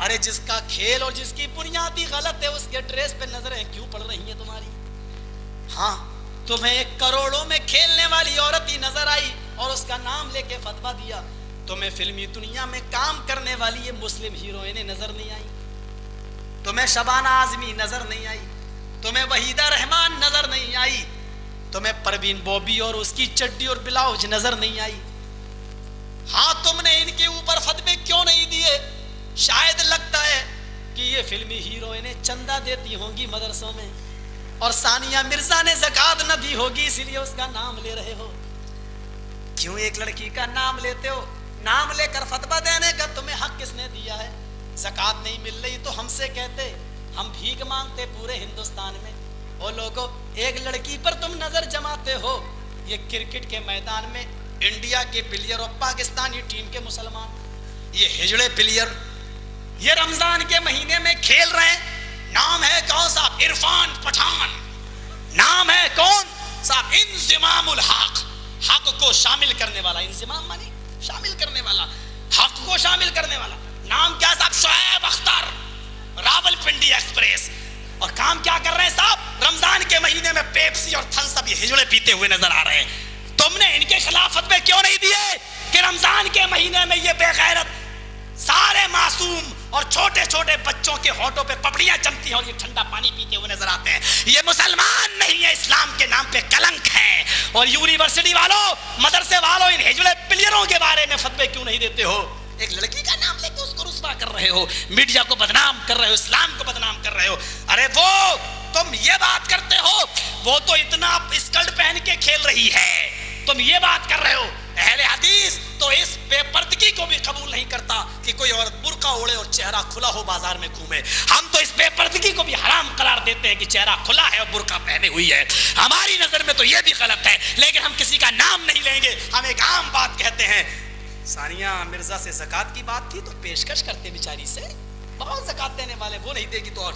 ارے جس کا کھیل اور جس کی بنیادی غلط ہے اس کے ڈریس پہ نظریں کیوں پڑ رہی ہیں تمہاری؟ ہاں تمہیں ایک کروڑوں میں کھیلنے والی عورت ہی نظر آئی اور اس کا نام لے کے فتویٰ دیا، تمہیں فلمی دنیا میں کام کرنے والی یہ مسلم ہیروئنیں نظر نہیں آئی، تمہیں شبانہ اعظمی نظر نہیں آئی، تمہیں وحیدہ رحمان نظر نہیں آئی، تمہیں پروین بوبی اور اس کی چڈی اور بلاؤز نظر نہیں آئی۔ ہاں تم نے ان کے اوپر فتوے کیوں نہیں دیے؟ شاید لگتا ہے کہ یہ فلمی ہیروئنیں چندہ دیتی ہوں گی مدرسوں میں اور ثانیہ مرزا نے زکات نہ دی ہوگی اسی لیے اس کا نام لے رہے ہو۔ کیوں ایک لڑکی کا نام لیتے ہو؟ نام لے کر فتویٰ دینے کا تمہیں حق کس نے دیا ہے؟ زکات نہیں مل رہی تو ہم سے کہتے، ہم بھیک مانگتے پورے ہندوستان میں۔ وہ لوگوں ایک لڑکی پر تم نظر جماتے ہو، یہ کرکٹ کے میدان میں انڈیا کے پلیئر اور پاکستانی ٹیم کے مسلمان، یہ ہجڑے پلیئر، یہ رمضان کے مہینے میں کھیل رہے ہیں، نام ہے کون صاحب؟ عرفان پٹھان، نام ہے کون صاحب؟ انضمام الحق، حق کو شامل کرنے والا، انضمام مانی شامل کرنے والا، حق کو شامل کرنے والا، نام کیا صاحب؟ شعیب اختر، راول پنڈی ایکسپریس، اور کام کیا کر رہے ہیں صاحب؟ رمضان کے مہینے میں پیپسی اور تھمس اپ یہ ہجڑے پیتے ہوئے نظر آ رہے ہیں۔ تم نے ان کے خلاف فتوے کیوں نہیں دیے کہ رمضان کے مہینے میں یہ بے غیرت سارے معصوم اور چھوٹے چھوٹے بچوں کے ہونٹوں پہ پپڑیاں جمتی ہیں اور یہ ٹھنڈا پانی پیتے ہوئے نظر آتے ہیں؟ یہ مسلمان نہیں ہے، اسلام کے نام پہ کلنک ہے۔ اور یونیورسٹی والوں، مدرسے والوں، ان ہجڑے پلیئروں کے بارے میں فتوے کیوں نہیں دیتے ہو؟ ایک لڑکی کا نام لے کے اس کو رسوا کر رہے ہو، میڈیا کو بدنام کر رہے ہو، اسلام کو بدنام کر رہے ہو۔ ارے وہ تم یہ بات کرتے ہو، وہ تو اتنا اسکرٹ پہن کے کھیل رہی ہے، تم یہ بات کر رہے ہو۔ اہل حدیث تو اس بے پردگی کو بھی قبول نہیں کرتا کہ کوئی عورت برقع اوڑھے اور چہرہ کھلا ہو بازار میں گھومے، ہم تو اس بے پردگی کو بھی حرام قرار دیتے ہیں کہ چہرہ کھلا ہے اور برقع پہنے ہوئی ہے۔ ہماری نظر میں تو یہ بھی غلط ہے، لیکن ہم کسی کا نام نہیں لیں گے، ہم ایک عام بات کہتے ہیں۔ ثانیہ مرزا سے زکات کی بات تھی تو پیشکش کرتے بیچاری سے، بہت زکات دینے والے، وہ نہیں دے گی تو اور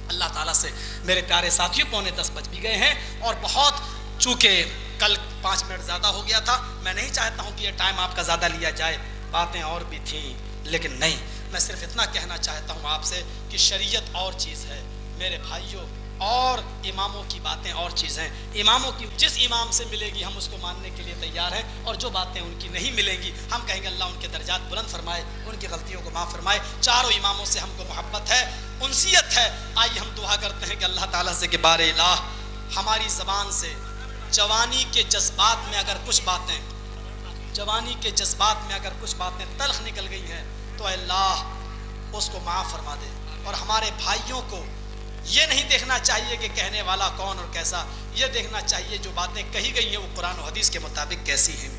اللہ تعالیٰ سے میرے پیارے ساتھیوں 9:45 بج بھی گئے ہیں اور بہت، چونکہ کل 5 منٹ زیادہ ہو گیا تھا، میں نہیں چاہتا ہوں کہ یہ ٹائم آپ کا زیادہ لیا جائے، باتیں اور بھی تھیں لیکن نہیں، میں صرف اتنا کہنا چاہتا ہوں آپ سے کہ شریعت اور چیز ہے میرے بھائیوں، اور اماموں کی باتیں اور چیز ہیں۔ اماموں کی جس امام سے ملے گی ہم اس کو ماننے کے لیے تیار ہیں، اور جو باتیں ان کی نہیں ملیں گی ہم کہیں گے اللہ ان کے درجات بلند فرمائے، ان کی غلطیوں کو معاف فرمائے۔ چاروں اماموں سے ہم کو محبت ہے، انسیت ہے۔ آئیے ہم دعا کرتے ہیں کہ اللہ تعالیٰ سے کہ بار الہ ہماری زبان سے جوانی کے جذبات میں اگر کچھ باتیں تلخ نکل گئی ہیں تو اے اللہ اس کو معاف فرما دے، اور ہمارے بھائیوں کو یہ نہیں دیکھنا چاہیے کہ کہنے والا کون اور کیسا، یہ دیکھنا چاہیے جو باتیں کہی گئی ہیں وہ قرآن و حدیث کے مطابق کیسی ہیں۔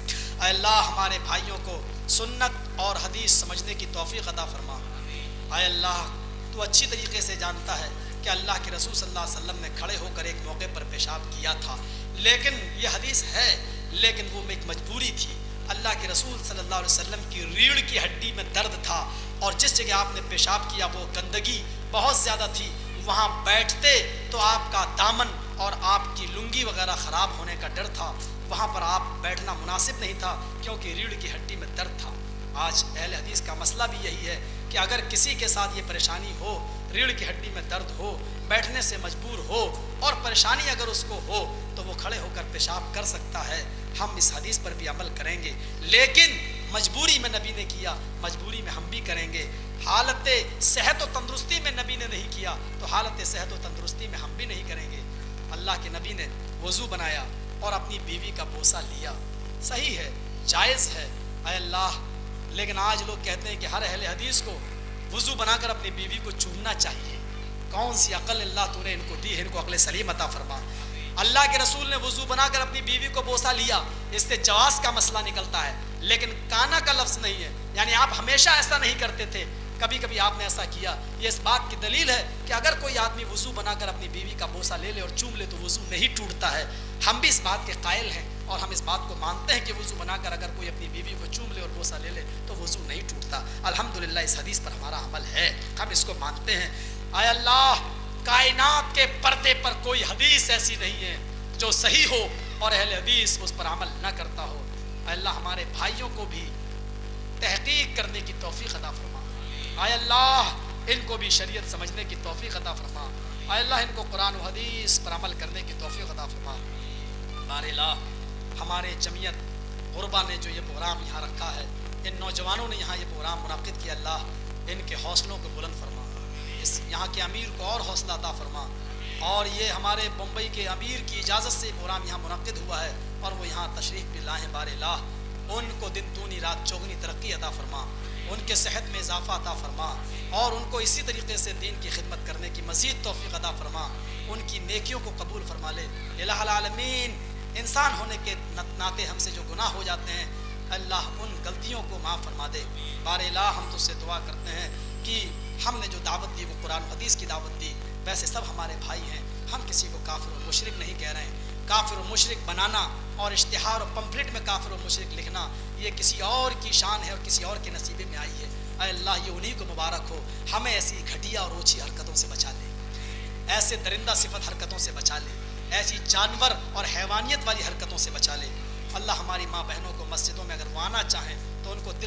اے اللہ ہمارے بھائیوں کو سنت اور حدیث سمجھنے کی توفیق عطا فرما۔ اے اللہ تو اچھی طریقے سے جانتا ہے کہ اللہ کے رسول صلی اللہ علیہ وسلم نے کھڑے ہو کر ایک موقع پر پیشاب کیا تھا، لیکن یہ حدیث ہے لیکن وہ ایک مجبوری تھی۔ اللہ کے رسول صلی اللہ علیہ وسلم کی ریڑھ کی ہڈی میں درد تھا، اور جس جگہ آپ نے پیشاب کیا وہ گندگی بہت زیادہ تھی، وہاں بیٹھتے تو آپ کا دامن اور آپ کی لنگی وغیرہ خراب ہونے کا ڈر تھا، وہاں پر آپ بیٹھنا مناسب نہیں تھا کیونکہ ریڑھ کی ہڈی میں درد تھا۔ آج اہل حدیث کا مسئلہ بھی یہی ہے کہ اگر کسی کے ساتھ یہ پریشانی ہو، ریڑھ کی ہڈی میں درد ہو، بیٹھنے سے مجبور ہو اور پریشانی اگر اس کو ہو تو وہ کھڑے ہو کر پیشاب کر سکتا ہے۔ ہم اس حدیث پر بھی عمل کریں گے، لیکن مجبوری میں نبی نے کیا، مجبوری میں ہم بھی کریں گے۔ حالت صحت و تندرستی میں نبی نے نہیں کیا تو حالت صحت و تندرستی میں ہم بھی نہیں کریں گے۔ اللہ کے نبی نے وضو بنایا اور اپنی بیوی کا بوسہ لیا، صحیح ہے، جائز ہے اے اللہ، لیکن آج لوگ کہتے ہیں کہ ہر اہل حدیث کو وضو بنا کر اپنی بیوی کو چومنا چاہیے۔ کون سی عقل اللہ تو نے ان کو دی ہے، ان کو عقل سلیم عطا فرما۔ اللہ کے رسول نے وضو بنا کر اپنی بیوی کو بوسہ لیا، اس سے جواز کا مسئلہ نکلتا ہے، لیکن کانا کا لفظ نہیں ہے، یعنی آپ ہمیشہ ایسا نہیں کرتے تھے، کبھی کبھی آپ نے ایسا کیا۔ یہ اس بات کی دلیل ہے کہ اگر کوئی آدمی وضو بنا کر اپنی بیوی کا بوسہ لے لے اور چوم لے تو وضو نہیں ٹوٹتا ہے۔ ہم بھی اس بات کے قائل ہیں اور ہم اس بات کو مانتے ہیں کہ وضو بنا کر اگر کوئی اپنی بیوی کو چوم لے اور بوسہ لے لے تو وضو نہیں ٹوٹتا۔ الحمدللہ اس حدیث پر ہمارا عمل ہے، ہم اس کو مانتے ہیں۔ اے اللہ کائنات کے پردے پر کوئی حدیث ایسی نہیں ہے جو صحیح ہو اور اہل حدیث اس پر عمل نہ کرتا ہو۔ اے اللہ ہمارے بھائیوں کو بھی تحقیق کرنے کی توفیق عطا فرما۔ اے اللہ ان کو بھی شریعت سمجھنے کی توفیق عطا فرما، اے اللہ ان کو قرآن و حدیث پر عمل کرنے کی توفیق عطا فرما۔ بار الہ ہمارے جمعیت غربا نے جو یہ پروگرام یہاں رکھا ہے، ان نوجوانوں نے یہاں یہ پروگرام منعقد کیا، اللہ ان کے حوصلوں کو بلند فرما، اس یہاں کے امیر کو اور حوصلہ عطا فرما، اور یہ ہمارے بمبئی کے امیر کی اجازت سے پروگرام یہاں منعقد ہوا ہے اور وہ یہاں تشریف بھی لائے ہیں، بار الہ ان کو دن دونی رات چوگنی ترقی عطا فرما، ان کے صحت میں اضافہ عطا فرما، اور ان کو اسی طریقے سے دین کی خدمت کرنے کی مزید توفیق عطا فرما، ان کی نیکیوں کو قبول فرما لے۔ الہ العالمین انسان ہونے کے ناطے ہم سے جو گناہ ہو جاتے ہیں، اللہ ان غلطیوں کو معاف فرما دے۔ بار الہ ہم تجھ سے دعا کرتے ہیں کہ ہم نے جو دعوت دی وہ قرآن و حدیث کی دعوت دی، ویسے سب ہمارے بھائی ہیں، ہم کسی کو کافر و مشرک نہیں کہہ رہے ہیں۔ کافر و مشرک بنانا اور اشتہار و پمفلٹ میں کافر و مشرک لکھنا یہ کسی اور کی شان ہے اور کسی اور کے نصیبے میں آئی ہے۔ اے اللہ یہ انہی کو مبارک ہو، ہمیں ایسی گھٹیا اور اوچھی حرکتوں سے بچا لے، ایسے درندہ صفت حرکتوں سے بچا لے، ایسی جانور اور حیوانیت والی حرکتوں سے بچا لے۔ اللہ ہماری ماں بہنوں کو مسجدوں میں اگر وہ آنا چاہیں تو ان کو دل